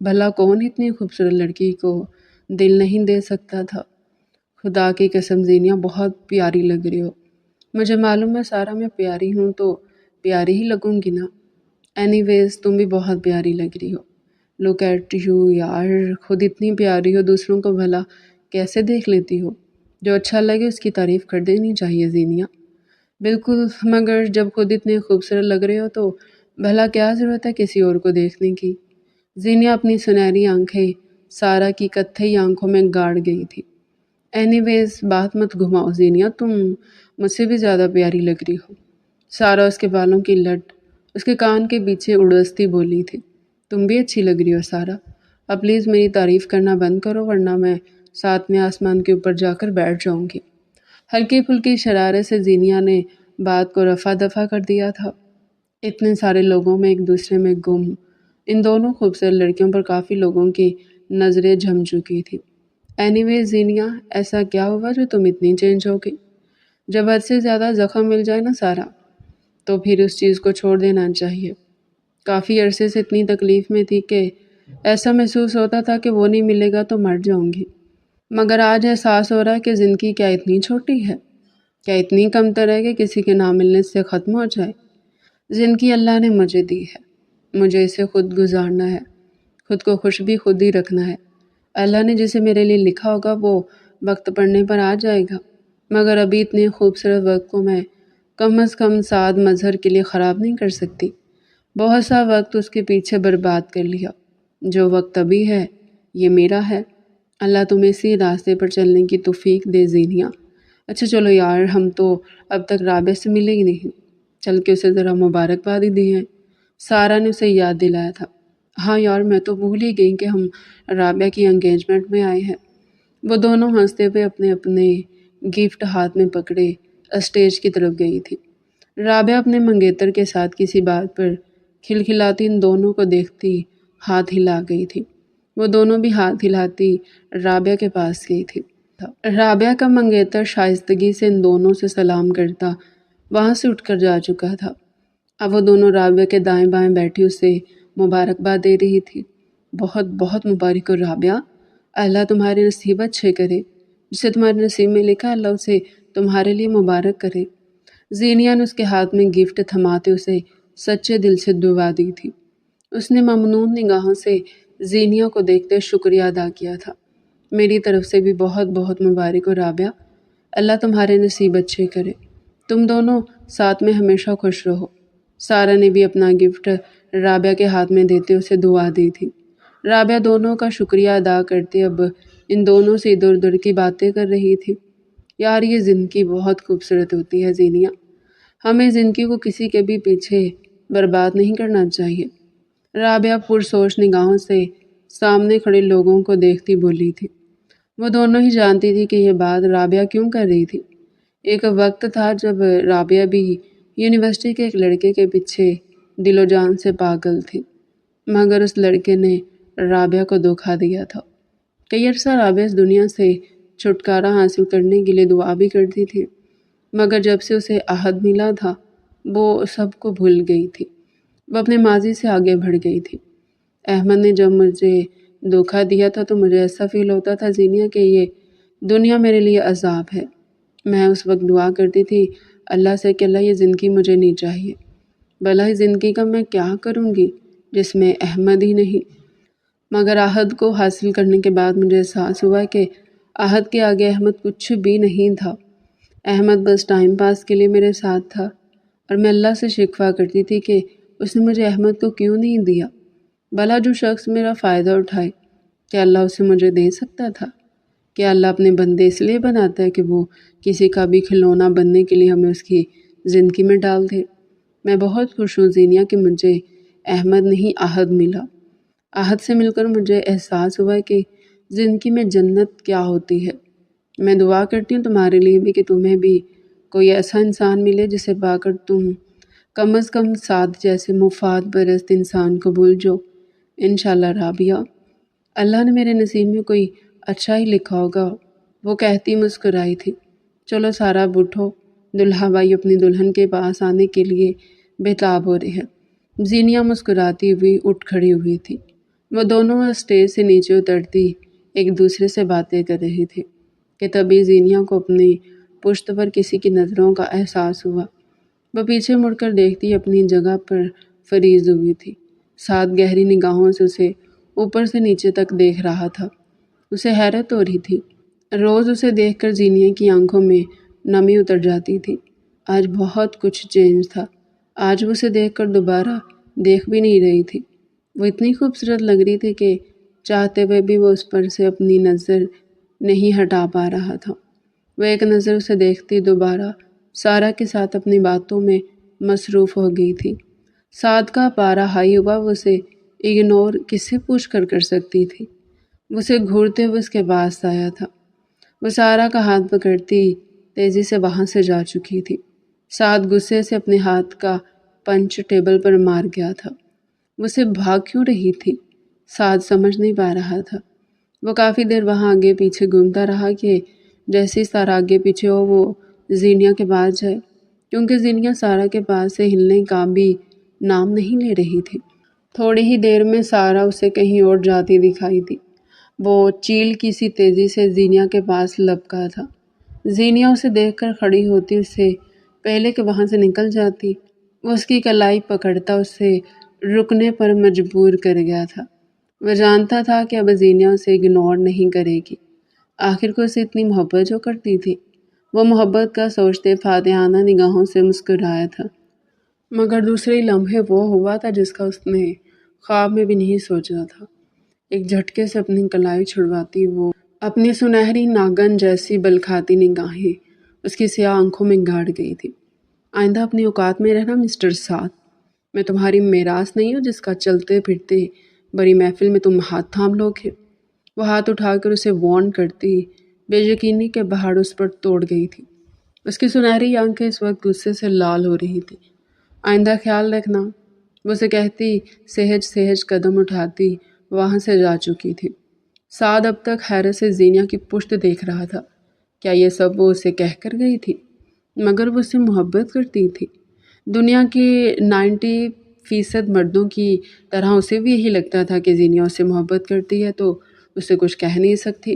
بھلا کون اتنی خوبصورت لڑکی کو دل نہیں دے سکتا تھا؟ خدا کی قسم زینیا بہت پیاری لگ رہی ہو۔ مجھے معلوم ہے سارا، میں پیاری ہوں تو پیاری ہی لگوں گی نا۔ اینی ویز تم بھی بہت پیاری لگ رہی ہو۔ لک ایٹ یو یار، خود اتنی پیاری ہو دوسروں کو بھلا کیسے دیکھ لیتی ہو؟ جو اچھا لگے اس کی تعریف کر دینی چاہیے زینیا۔ بالکل، مگر جب خود اتنے خوبصورت لگ رہے ہو تو بھلا کیا ضرورت ہے کسی اور کو دیکھنے کی؟ زینیا اپنی سنہری آنکھیں سارا کی کتھئی آنکھوں میں گاڑ گئی تھی۔ اینی ویز بات مت گھماؤ زینیا، تم مجھ سے بھی زیادہ پیاری لگ رہی ہو۔ سارا اس کے بالوں کی لٹ اس کے کان کے پیچھے اڑستی بولی تھی۔ تم بھی اچھی لگ رہی ہو سارا، اب پلیز میری تعریف کرنا بند کرو ورنہ میں ساتھ میں آسمان کے اوپر جا کر بیٹھ جاؤں گی۔ ہلکی پھلکی شرارے سے زینیا نے بات کو رفع دفع کر دیا تھا۔ اتنے سارے لوگوں میں ایک دوسرے میں گم ان دونوں خوبصورت لڑکیوں پر کافی لوگوں کی نظریں جم چکی تھی۔ اینی ویز زینیا، ایسا کیا ہوا جو تم اتنی چینج ہو گئی؟ جب حد سے زیادہ زخم مل جائے نا سارا، تو پھر اس چیز کو چھوڑ دینا چاہیے۔ کافی عرصے سے اتنی تکلیف میں تھی کہ ایسا محسوس ہوتا تھا کہ وہ نہیں ملے گا تو مر جاؤں گی، مگر آج احساس ہو رہا ہے کہ زندگی کیا اتنی چھوٹی ہے، کیا اتنی کمتر ہے کہ کسی کے نہ ملنے سے ختم ہو جائے۔ زندگی اللہ نے مجھے دی ہے، مجھے اسے خود گزارنا ہے۔ خود کو خوش بھی خود ہی رکھنا ہے۔ اللہ نے جسے میرے لیے لکھا ہوگا وہ وقت پڑنے پر آ جائے گا، مگر ابھی اتنے خوبصورت وقت کو میں کم از کم سعد مظہر کے لیے خراب نہیں کر سکتی۔ بہت سا وقت اس کے پیچھے برباد کر لیا۔ جو وقت ابھی ہے یہ میرا ہے۔ اللہ تمہیں اسی راستے پر چلنے کی توفیق دے زینیا۔ اچھا چلو یار، ہم تو اب تک رابعہ سے ملے ہی نہیں، چل کے اسے ذرا مبارکباد ہی دی ہے۔ سارا نے اسے یاد دلایا تھا۔ ہاں یار، میں تو بھول ہی گئی کہ ہم رابعہ کی انگیجمنٹ میں آئے ہیں۔ وہ دونوں ہنستے ہوئے اپنے اپنے گفٹ ہاتھ میں پکڑے اسٹیج کی طرف گئی تھی۔ رابعہ اپنے منگیتر کے ساتھ کسی بات پر کھلکھلاتی ان دونوں کو دیکھتی ہاتھ ہلا گئی تھی۔ وہ دونوں بھی ہاتھ ہلاتی رابعہ کے پاس گئی تھی۔ رابعہ کا منگیتر شائستگی سے ان دونوں سے سلام کرتا وہاں سے اٹھ کر جا چکا تھا۔ اب وہ دونوں رابعہ کے دائیں بائیں بیٹھی اسے مبارکباد دے رہی تھی۔ بہت بہت مبارک ہو رابعہ، اللہ تمہارے نصیب اچھے کرے، جسے تمہارے نصیب میں لکھا اللہ اسے تمہارے لیے مبارک کرے۔ زینیا نے اس کے ہاتھ میں گفٹ تھماتے اسے سچے دل سے دعا دی تھی۔ اس نے ممنون نگاہوں سے زینیا کو دیکھتے شکریہ ادا کیا تھا۔ میری طرف سے بھی بہت بہت مبارک ہو رابعہ، اللہ تمہارے نصیب اچھے کرے، تم دونوں ساتھ میں ہمیشہ خوش رہو۔ سارا نے بھی اپنا گفٹ رابعہ کے ہاتھ میں دیتے اسے دعا دی تھی۔ رابعہ دونوں کا شکریہ ادا کرتے اب ان دونوں سے ادھر ادھر کی باتیں کر رہی تھی۔ یار یہ زندگی بہت خوبصورت ہوتی ہے زینیا، ہمیں زندگی کو کسی کے بھی پیچھے برباد نہیں کرنا چاہیے۔ رابعہ پرسوچ نگاہوں سے سامنے کھڑے لوگوں کو دیکھتی بولی تھی۔ وہ دونوں ہی جانتی تھی کہ یہ بات رابعہ کیوں کر رہی تھی۔ ایک وقت تھا جب رابعہ بھی یونیورسٹی کے ایک لڑکے کے پیچھے دل و جان سے پاگل تھی، مگر اس لڑکے نے رابعہ کو دھوکا دیا تھا۔ کئی عرصہ رابعہ اس دنیا سے چھٹکارا حاصل کرنے کے لیے دعا بھی کرتی تھی، مگر جب سے اسے عہد ملا تھا وہ سب کو بھول گئی تھی۔ وہ اپنے ماضی سے آگے بڑھ گئی تھی۔ احمد نے جب مجھے دھوکا دیا تھا تو مجھے ایسا فیل ہوتا تھا زینیا کہ یہ دنیا میرے لیے عذاب ہے۔ میں اس وقت دعا کرتی تھی اللہ سے کہ اللہ یہ زندگی مجھے نہیں چاہیے، بھلا ہی زندگی کا میں کیا کروں گی جس میں احمد ہی نہیں۔ مگر عہد کو حاصل کرنے کے بعد مجھے احساس ہوا کہ عہد کے آگے احمد کچھ بھی نہیں تھا۔ احمد بس ٹائم پاس کے لیے میرے ساتھ تھا، اور میں اللہ سے شکوہ کرتی تھی کہ اس نے مجھے احمد کو کیوں نہیں دیا۔ بھلا جو شخص میرا فائدہ اٹھائے، کیا اللہ اسے مجھے دے سکتا تھا؟ کیا اللہ اپنے بندے اس لیے بناتا ہے کہ وہ کسی کا بھی کھلونا بننے کے لیے ہمیں اس کی زندگی میں ڈال دے؟ میں بہت خوش ہوں زینیا کہ مجھے احمد نہیں عہد ملا۔ عہد سے مل کر مجھے احساس ہوا کہ زندگی میں جنت کیا ہوتی ہے۔ میں دعا کرتی ہوں تمہارے لیے بھی کہ تمہیں بھی کوئی ایسا انسان ملے جسے پا کر تم کم از کم سعد جیسے مفاد پرست انسان کو بھول جاؤ۔ انشاءاللہ رابعہ، اللہ نے میرے نصیب میں کوئی اچھا ہی لکھا ہوگا، وہ کہتی مسکرائی تھی۔ چلو سارا اب اٹھو، دلہا بھائی اپنی دلہن کے پاس آنے کے لیے بےتاب ہو رہے ہیں۔ زینیا مسکراتی ہوئی اٹھ کھڑی ہوئی تھی۔ وہ دونوں اسٹیج سے نیچے اترتی ایک دوسرے سے باتیں کر رہی تھی کہ تبھی زینیا کو اپنی پشت پر کسی کی نظروں کا احساس ہوا۔ وہ پیچھے مڑ کر دیکھتی اپنی جگہ پر فریز ہوئی تھی۔ سعد گہری نگاہوں سے اسے اوپر سے نیچے تک دیکھ رہا تھا۔ اسے حیرت ہو رہی تھی۔ روز اسے دیکھ کر زینیا کی آنکھوں میں نمی اتر جاتی تھی۔ آج بہت کچھ چینج تھا۔ آج وہ اسے دیکھ کر دوبارہ دیکھ بھی نہیں رہی تھی۔ وہ اتنی خوبصورت لگ رہی تھی کہ چاہتے ہوئے بھی وہ اس پر سے اپنی نظر نہیں ہٹا پا رہا تھا۔ وہ ایک نظر اسے دیکھتی دوبارہ سارا کے ساتھ اپنی باتوں میں مصروف ہو گئی تھی۔ سعد کا پارا ہائی ہوا، وہ اسے اگنور کس سے پوچھ کر سکتی تھی۔ وہ اسے گھورتے ہوئے اس کے پاس آیا تھا۔ وہ سارا کا ہاتھ پکڑتی تیزی سے وہاں سے جا چکی تھی۔ سعد غصے سے اپنے ہاتھ کا پنچ ٹیبل پر مار گیا تھا۔ وہ اسے بھاگ کیوں رہی تھی؟ سعد سمجھ نہیں پا رہا تھا۔ وہ کافی دیر وہاں آگے پیچھے گھومتا رہا کہ جیسے سارا آگے پیچھے ہو وہ زینیا کے پاس جائے، کیونکہ زینیا سارا کے پاس سے ہلنے کا بھی نام نہیں لے رہی تھی۔ تھوڑی ہی دیر میں سارا اسے کہیں اور جاتی دکھائی دی۔ وہ چیل کی سی تیزی سے زینیا کے پاس لپکا تھا۔ زینیا اسے دیکھ کر کھڑی ہوتی اس سے پہلے کہ وہاں سے نکل جاتی۔ وہ اس کی کلائی پکڑتا اسے رکنے پر مجبور کر گیا تھا۔ وہ جانتا تھا کہ اب زینیا اسے اگنور نہیں کرے گی، آخر کو اسے اتنی محبت جو کرتی تھی۔ وہ محبت کا سوچتے فاتحانہ نگاہوں سے مسکرایا تھا، مگر دوسرے لمحے وہ ہوا تھا جس کا اس نے خواب میں بھی نہیں سوچا تھا۔ ایک جھٹکے سے اپنی کلائی چھڑواتی وہ اپنی سنہری ناگن جیسی بلکھاتی نگاہیں اس کی سیاہ آنکھوں میں گاڑ گئی تھی۔ آئندہ اپنی اوقات میں رہنا مسٹر سعد، میں تمہاری میراث نہیں ہوں جس کا چلتے پھرتے بڑی محفل میں تم ہاتھ تھام لوگے۔ وہ ہاتھ اٹھا کر اسے وارن کرتی بے یقینی کے پہاڑ اس پر توڑ گئی تھی۔ اس کی سنہری آنکھیں اس وقت غصے سے لال ہو رہی تھی۔ آئندہ خیال رکھنا، وہ اسے کہتی سہج سہج قدم اٹھاتی وہاں سے جا چکی تھی۔ سعد اب تک حیرت سے زینیا کی پشت دیکھ رہا تھا۔ کیا یہ سب وہ اسے کہہ کر گئی تھی؟ مگر وہ اسے محبت کرتی تھی۔ دنیا کے 90% مردوں کی طرح اسے بھی یہی لگتا تھا کہ زینیا اسے محبت کرتی ہے تو اسے کچھ کہہ نہیں سکتی،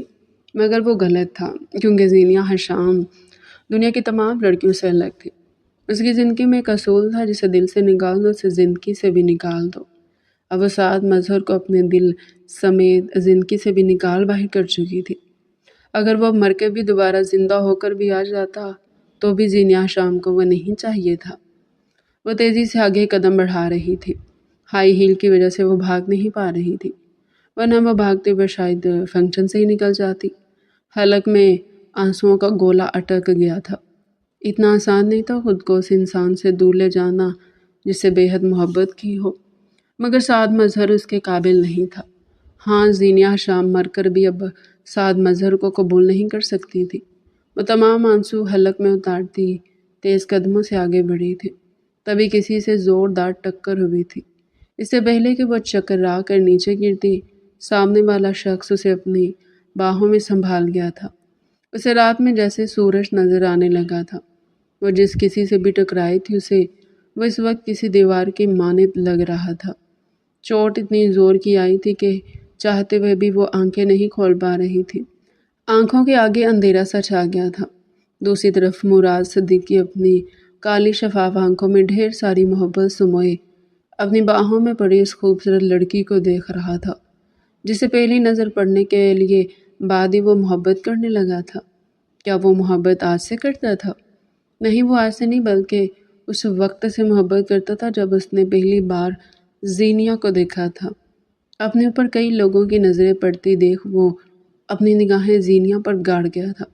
مگر وہ غلط تھا، کیونکہ زینیا حشام دنیا کی تمام لڑکیوں سے الگ تھی۔ اس کی زندگی میں ایک اصول تھا، جسے دل سے نکال دو اسے زندگی سے بھی نکال دو۔ اب وہ سعد مظہر کو اپنے دل سمیت زندگی سے بھی نکال باہر کر چکی تھی۔ اگر وہ مر کے بھی دوبارہ زندہ ہو کر بھی آ جاتا تو بھی زینیا حشام کو وہ نہیں چاہیے تھا۔ وہ تیزی سے آگے قدم بڑھا رہی تھی۔ ہائی ہیل کی وجہ سے وہ بھاگ نہیں پا رہی تھی، ورنہ وہ بھاگتے ہوئے شاید فنکشن سے ہی نکل جاتی۔ حلق میں آنسوؤں کا گولا اٹک گیا تھا۔ اتنا آسان نہیں تھا خود کو اس انسان سے دور لے جانا جس سے بے حد محبت کی ہو، مگر سعد مظہر اس کے قابل نہیں تھا۔ ہاں، زینیا حشام مر کر بھی اب سعد مظہر کو قبول نہیں کر سکتی تھی۔ وہ تمام آنسو حلق میں اتارتی تیز قدموں سے آگے بڑھی تھی، تبھی کسی سے زوردار ٹکر ہوئی تھی۔ اس سے پہلے کہ وہ چکرا کر نیچے گرتی، سامنے والا شخص اسے اپنی باہوں میں سنبھال گیا تھا۔ اسے رات میں جیسے سورج نظر آنے لگا تھا۔ وہ جس کسی سے بھی ٹکرائی تھی اسے وہ اس وقت کسی دیوار کی مانند لگ رہا تھا۔ چوٹ اتنی زور کی آئی تھی کہ چاہتے ہوئے بھی وہ آنکھیں نہیں کھول پا رہی تھی۔ آنکھوں کے آگے اندھیرا سا چھا گیا تھا۔ دوسری طرف مراد صدیقی اپنی کالی شفاف آنکھوں میں ڈھیر ساری محبت سموئے اپنی باہوں میں پڑی اس خوبصورت لڑکی کو دیکھ رہا تھا، جسے پہلی نظر پڑنے کے لیے بعد ہی وہ محبت کرنے لگا تھا۔ کیا وہ محبت آج سے کرتا تھا؟ نہیں، وہ آج سے نہیں بلکہ اس وقت سے محبت کرتا تھا جب اس نے پہلی بار زینیا کو دیکھا تھا۔ اپنے اوپر کئی لوگوں کی نظریں پڑتی دیکھ وہ اپنی نگاہیں زینیا پر گاڑ گیا تھا۔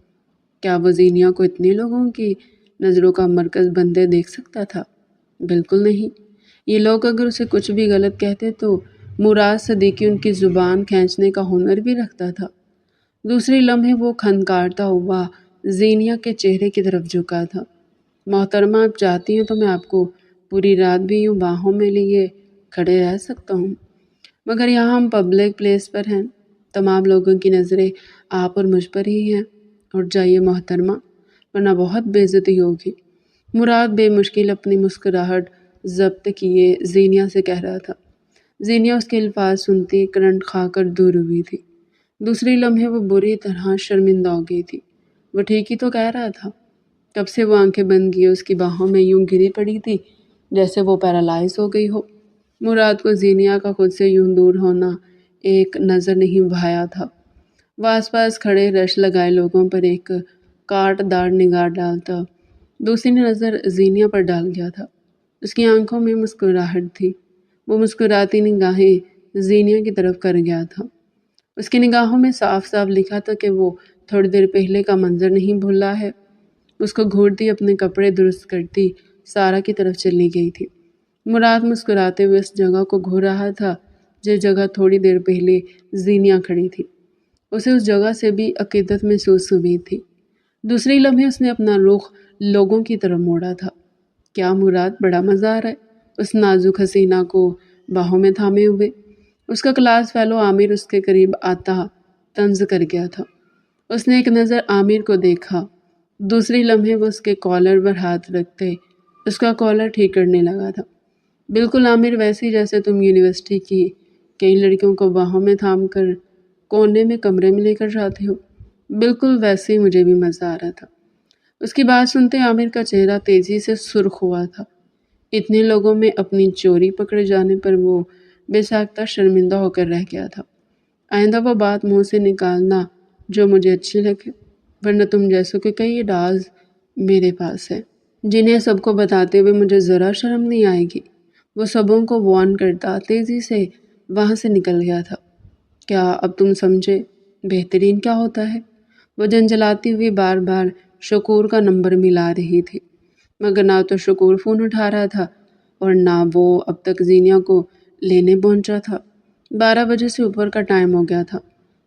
کیا وہ زینیا کو اتنے لوگوں کی نظروں کا مرکز بندے دیکھ سکتا تھا؟ بالکل نہیں۔ یہ لوگ اگر اسے کچھ بھی غلط کہتے تو مراد صدیقی ان کی زبان کھینچنے کا ہنر بھی رکھتا تھا۔ دوسرے لمحے وہ کھنکارتا ہوا زینیا کے چہرے کی طرف جھکا تھا۔ محترمہ، آپ چاہتی ہیں تو میں آپ کو پوری رات بھی یوں باہوں میں لیے کھڑے رہ سکتا ہوں، مگر یہاں ہم پبلک پلیس پر ہیں، تمام لوگوں کی نظریں آپ اور مجھ پر ہی ہیں۔ اور جائیے محترمہ، ورنہ بہت بے عزتی ہوگی۔ مراد بے مشکل اپنی مسکراہٹ ضبط کیے زینیا سے کہہ رہا تھا۔ زینیا اس کے الفاظ سنتی کرنٹ کھا کر دور ہوئی تھی۔ دوسری لمحے وہ بری طرح شرمندہ ہو گئی تھی۔ وہ ٹھیک ہی تو کہہ رہا تھا۔ تب سے وہ آنکھیں بند کیے اس کی باہوں میں یوں گری پڑی تھی جیسے وہ پیرالائز ہو گئی ہو۔ مراد کو زینیا کا خود سے یوں دور ہونا ایک نظر نہیں بھایا تھا۔ وہ آس پاس کھڑے رش لگائے لوگوں پر ایک کاٹ دار نگاہ ڈالتا دوسری نظر زینیا پر ڈال گیا تھا۔ اس کی آنکھوں میں مسکراہٹ تھی۔ وہ مسکراتی نگاہیں زینیا کی طرف کر گیا تھا۔ اس کی نگاہوں میں صاف صاف لکھا تھا کہ وہ تھوڑی دیر پہلے کا منظر نہیں بھولا ہے۔ اس کو گھورتی اپنے کپڑے درست کرتی سارا کی طرف چلی گئی تھی۔ مراد مسکراتے ہوئے اس جگہ کو گھور رہا تھا جس جگہ تھوڑی دیر پہلے زینیا کھڑی تھی۔ اسے اس جگہ سے بھی عقیدت محسوس ہوئی تھی۔ دوسری لمحے اس نے اپنا رخ لوگوں کی طرف موڑا تھا۔ کیا مراد بڑا مزہ آ رہا ہے اس نازک حسینہ کو باہوں میں تھامے ہوئے۔ اس کا کلاس فیلو عامر اس کے قریب آتا طنز کر گیا تھا۔ اس نے ایک نظر عامر کو دیکھا، دوسری لمحے وہ اس کے کالر پر ہاتھ رکھتے اس کا کالر ٹھیک کرنے لگا تھا۔ بالکل عامر ویسے جیسے تم یونیورسٹی کی کئی لڑکیوں کو باہوں میں تھام کر کونے میں کمرے میں لے کر جاتے ہو، بالکل ویسے ہی مجھے بھی مزہ آ رہا تھا۔ اس کی بات سنتے عامر کا چہرہ تیزی سے سرخ ہوا تھا۔ اتنے لوگوں میں اپنی چوری پکڑے جانے پر وہ بے ساختہ شرمندہ ہو کر رہ گیا تھا۔ آئندہ وہ بات منہ سے نکالنا جو مجھے اچھی لگے، ورنہ تم جیسوں کے کئی ڈاز میرے پاس ہے جنہیں سب کو بتاتے ہوئے مجھے ذرا شرم نہیں آئے گی۔ وہ سبوں کو وارن کرتا تیزی سے وہاں سے نکل گیا تھا۔ کیا اب تم سمجھے بہترین کیا ہوتا ہے؟ وہ جھنجھلاتی ہوئی بار بار شکور کا نمبر ملا رہی تھی، مگر نہ تو شکور فون اٹھا رہا تھا اور نہ وہ اب تک زینیا کو لینے پہنچا تھا۔ 12 بجے سے اوپر کا ٹائم ہو گیا تھا۔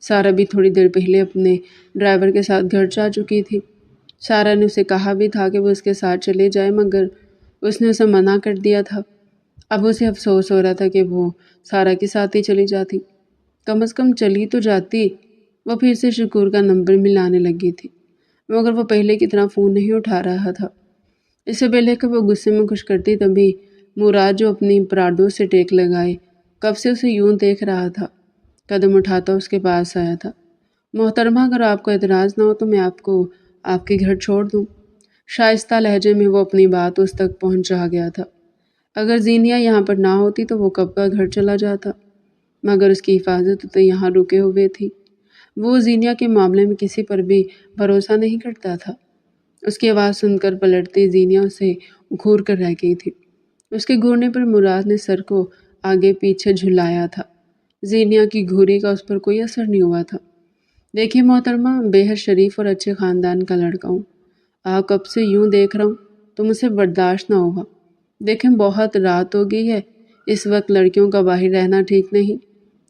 سارا بھی تھوڑی دیر پہلے اپنے ڈرائیور کے ساتھ گھر جا چکی تھی۔ سارا نے اسے کہا بھی تھا کہ وہ اس کے ساتھ چلے جائے، مگر اس نے اسے منع کر دیا تھا۔ اب اسے افسوس ہو رہا تھا کہ وہ سارا کے ساتھ ہی چلی جاتی، کم از کم چلی تو جاتی۔ وہ پھر سے شکور کا نمبر ملانے لگی تھی، مگر وہ پہلے کی طرح فون نہیں اٹھا رہا تھا۔ اس سے پہلے کہ وہ غصے میں کچھ کرتی، تبھی مراد جو اپنی پراڈو سے ٹیک لگائے کب سے اسے یوں دیکھ رہا تھا، قدم اٹھاتا اس کے پاس آیا تھا۔ محترمہ، اگر آپ کو اعتراض نہ ہو تو میں آپ کو آپ کے گھر چھوڑ دوں۔ شائستہ لہجے میں وہ اپنی بات اس تک پہنچا گیا تھا۔ اگر زینیا یہاں پر نہ ہوتی تو وہ کب کا گھر چلا جاتا، مگر اس کی حفاظت تو یہاں رکے ہوئے تھی۔ وہ زینیا کے معاملے میں کسی پر بھی بھروسہ نہیں کرتا تھا۔ اس کی آواز سن کر پلٹتی زینیا اسے گھور کر رہ گئی تھی۔ اس کے گھورنے پر مراد نے سر کو آگے پیچھے جھلایا تھا۔ زینیا کی گھوری کا اس پر کوئی اثر نہیں ہوا تھا۔ دیکھیے محترمہ، بے حد شریف اور اچھے خاندان کا لڑکا ہوں، آپ کب سے یوں دیکھ رہا ہوں تو مجھ سے برداشت نہ ہوگا۔ دیکھیں بہت رات ہو گئی ہے، اس وقت لڑکیوں کا باہر رہنا ٹھیک نہیں۔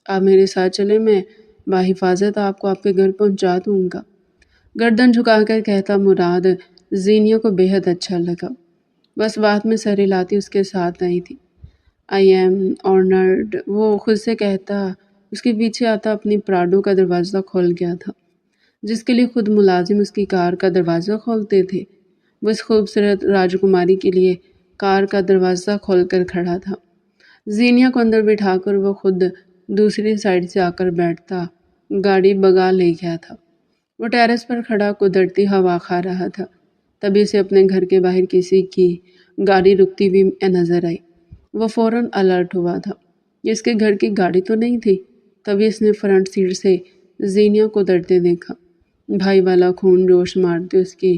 آپ میرے ساتھ چلیں، میں بحفاظت آپ کو آپ کے گھر پہنچا دوں گا۔ گردن جھکا کر کہتا مراد زینیا کو بے حد اچھا لگا۔ بس بات میں سر ہلاتی اس کے ساتھ آئی تھی۔ آئی ایم آنرڈ، وہ خود سے کہتا اس کے پیچھے آتا اپنی پراڈو کا دروازہ کھول گیا تھا، جس کے لیے خود ملازم اس کی کار کا دروازہ کھولتے تھے۔ وہ اس خوبصورت راجکماری کے لیے کار کا دروازہ کھول کر کھڑا تھا۔ زینیا کو اندر بٹھا کر وہ خود دوسری سائڈ سے آ کر بیٹھتا گاڑی بگا لے گیا تھا۔ وہ ٹیرس پر کھڑا قدرتی ہوا کھا رہا تھا، تبھی اسے اپنے گھر کے باہر کسی کی گاڑی رکتی ہوئی نظر آئی۔ وہ فوراً الرٹ ہوا تھا، یہ اس کے گھر کی گاڑی تو نہیں تھی۔ تبھی اس نے فرنٹ سیٹ سے زینیا کو اترتے دیکھا۔ بھائی والا خون جوش مارتے اس کی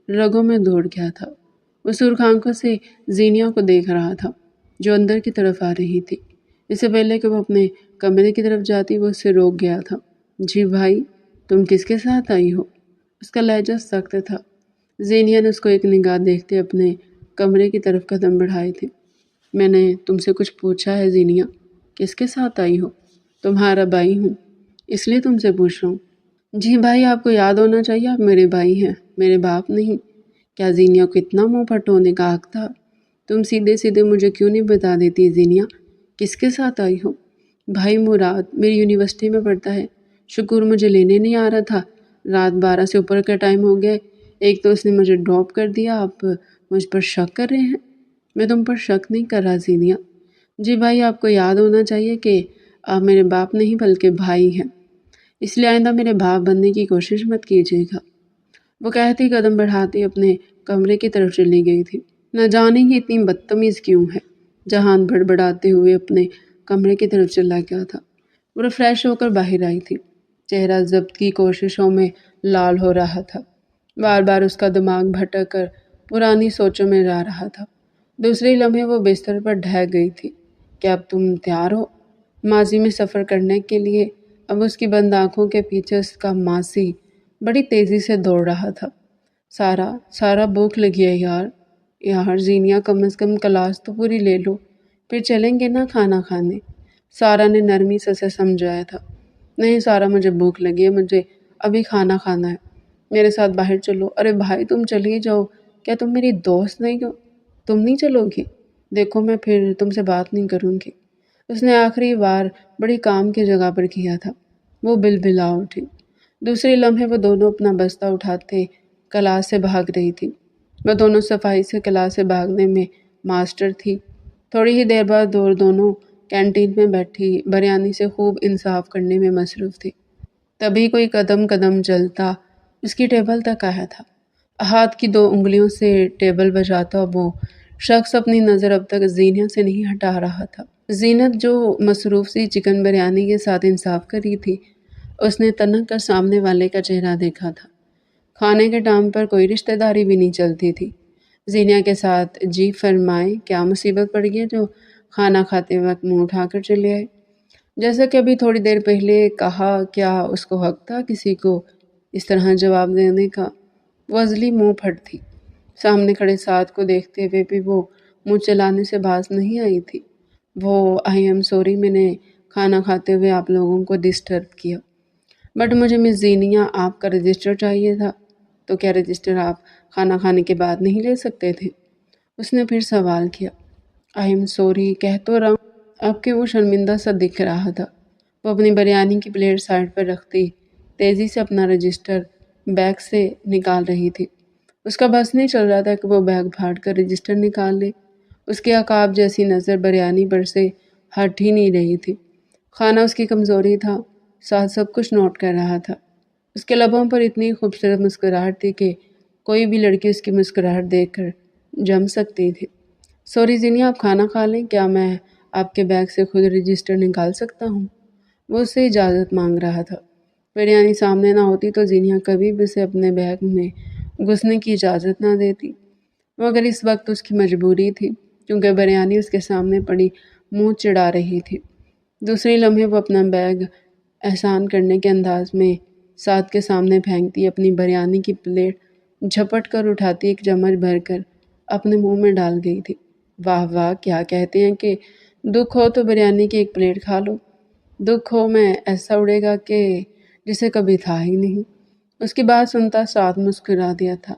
رگوں میں دوڑ گیا تھا۔ وہ سرخ آنکھوں سے زینیا کو دیکھ رہا تھا جو اندر کی طرف آ رہی تھی۔ اس سے پہلے کہ وہ اپنے کمرے کی طرف جاتی وہ اسے روک گیا تھا۔ جی بھائی، تم کس کے ساتھ آئی ہو؟ اس کا لہجہ سخت تھا۔ زینیا نے اس کو ایک نگاہ دیکھتے اپنے کمرے کی طرف قدم بڑھائے تھے۔ میں نے تم سے کچھ پوچھا ہے زینیا، کس کے ساتھ آئی ہو؟ تمہارا بھائی ہوں، اس لیے تم سے پوچھ رہا ہوں۔ جی بھائی، آپ کو یاد ہونا چاہیے آپ میرے بھائی ہیں، میرے باپ نہیں۔ کیا زینیا کو اتنا منہ پھٹ ہونے کا حق تھا؟ تم سیدھے سیدھے مجھے کیوں نہیں بتا دیتی زینیا کس کے ساتھ آئی ہو؟ بھائی مراد میری یونیورسٹی میں پڑھتا ہے، شکور مجھے لینے نہیں آ رہا تھا، رات 12 سے اوپر کا ٹائم ہو گیا، ایک تو اس نے مجھے ڈراپ کر دیا، آپ مجھ پر شک کر رہے ہیں؟ میں تم پر شک نہیں کر رہا زینیا۔ جی بھائی، آپ کو یاد ہونا چاہیے کہ آپ میرے باپ نہیں بلکہ بھائی ہیں، اس لیے آئندہ میرے باپ بننے کی کوشش مت کیجیے گا۔ وہ کہتی قدم بڑھاتی اپنے کمرے کی طرف چلی گئی تھی۔ نہ جانے یہ اتنی بدتمیز کیوں ہے؟ جہان بڑبڑاتے ہوئے اپنے کمرے کی طرف چلا گیا تھا۔ وہ فریش ہو کر باہر آئی تھی، چہرہ ضبط کی کوششوں میں لال ہو رہا تھا۔ بار بار اس کا دماغ بھٹک کر پرانی سوچوں میں جا رہا تھا۔ دوسرے لمحے وہ بستر پر ڈھہ گئی تھی۔ کیا اب تم تیار ہو ماضی میں سفر کرنے کے لیے؟ اب اس کی بند آنکھوں کے پیچھے اس کا ماضی بڑی تیزی سے دوڑ رہا تھا۔ سارا بھوک لگی ہے یار زینیا، کم از کم کلاس تو پوری لے لو، پھر چلیں گے نا کھانا کھانے۔ سارا نے نرمی سے اسے سمجھایا تھا۔ نہیں سارا، مجھے بھوک لگی ہے، مجھے ابھی کھانا کھانا ہے، میرے ساتھ باہر چلو۔ ارے بھائی تم چلی جاؤ، کیا تم میری دوست نہیں ہو؟ تم نہیں چلو گی؟ دیکھو میں پھر تم سے بات نہیں کروں گی۔ اس نے آخری بار بڑی کام کی جگہ پر کیا تھا۔ وہ بلبلا اٹھی۔ دوسرے لمحے وہ دونوں اپنا بستہ اٹھاتے کلاس سے بھاگ رہی تھی۔ وہ دونوں صفائی سے کلاس سے بھاگنے میں ماسٹر تھی۔ تھوڑی ہی دیر بعد دونوں کینٹین میں بیٹھی بریانی سے خوب انصاف کرنے میں مصروف تھی۔ تبھی کوئی قدم چلتا اس کی ٹیبل تک آیا تھا۔ ہاتھ کی 2 انگلیوں سے ٹیبل بجاتا وہ شخص اپنی نظر اب تک زینیا سے نہیں ہٹا رہا تھا۔ زینت جو مصروف سی چکن بریانی کے ساتھ انصاف کری تھی، اس نے تنک کر سامنے والے کا چہرہ دیکھا تھا۔ کھانے کے ٹائم پر کوئی رشتہ داری بھی نہیں چلتی تھی۔ زینیا کے ساتھ جی فرمائے کیا مصیبت پڑ گئی جو کھانا کھاتے وقت منہ اٹھا کر چلے آئے؟ جیسا کہ ابھی تھوڑی دیر پہلے کہا، کیا اس کو حق تھا کسی کو اس طرح جواب دینے کا؟ وہ ازلی منہ پھٹ تھی۔ سامنے کھڑے ساتھ کو دیکھتے ہوئے بھی وہ منہ چلانے سے باز نہیں آئی تھی۔ وہ آئی ایم سوری، میں نے کھانا کھاتے ہوئے آپ لوگوں کو ڈسٹرب کیا، بٹ مجھے مس زینیا آپ کا رجسٹر چاہیے تھا۔ تو کیا رجسٹر آپ کھانا کھانے کے بعد نہیں لے سکتے تھے؟ اس نے پھر سوال کیا۔ آئی ایم سوری کہہ تو رہا ہوں، اب کہ وہ شرمندہ سا دکھ رہا تھا۔ وہ اپنی بریانی کی پلیٹ سائڈ پر رکھتی تیزی سے اپنا رجسٹر بیگ سے نکال رہی تھی۔ اس کا بس نہیں چل رہا تھا کہ وہ بیگ پھاڑ کر رجسٹر نکال لے۔ اس کی عقاب جیسی نظر بریانی پر سے ہٹ ہی نہیں رہی تھی۔ کھانا اس کی کمزوری تھا، ساتھ سب کچھ نوٹ کر رہا تھا۔ اس کے لبوں پر اتنی خوبصورت مسکراہٹ تھی کہ کوئی بھی لڑکی اس کی مسکراہٹ دیکھ کر جم سکتی تھی۔ سوری زینیا، آپ کھانا کھا لیں، کیا میں آپ کے بیگ سے خود رجسٹر نکال سکتا ہوں؟ وہ اس سے اجازت مانگ رہا تھا۔ بریانی سامنے نہ ہوتی تو زینیا کبھی بھی اسے اپنے بیگ میں گھسنے کی اجازت نہ دیتی، مگر اس وقت اس کی مجبوری تھی کیونکہ بریانی اس کے سامنے پڑی منہ چڑھا رہی تھی۔ دوسری لمحے وہ اپنا بیگ احسان کرنے کے انداز میں ساتھ کے سامنے پھینکتی، اپنی بریانی کی پلیٹ جھپٹ کر اٹھاتی، ایک چمچ بھر کر اپنے منہ میں ڈال گئی تھی۔ واہ واہ، کیا کہتے ہیں کہ دکھ ہو تو بریانی کی ایک پلیٹ کھا لو، دکھ ہو میں ایسا اڑے گا کہ جسے کبھی تھا ہی نہیں۔ اس کی بات سنتا ساتھ مسکرا دیا تھا۔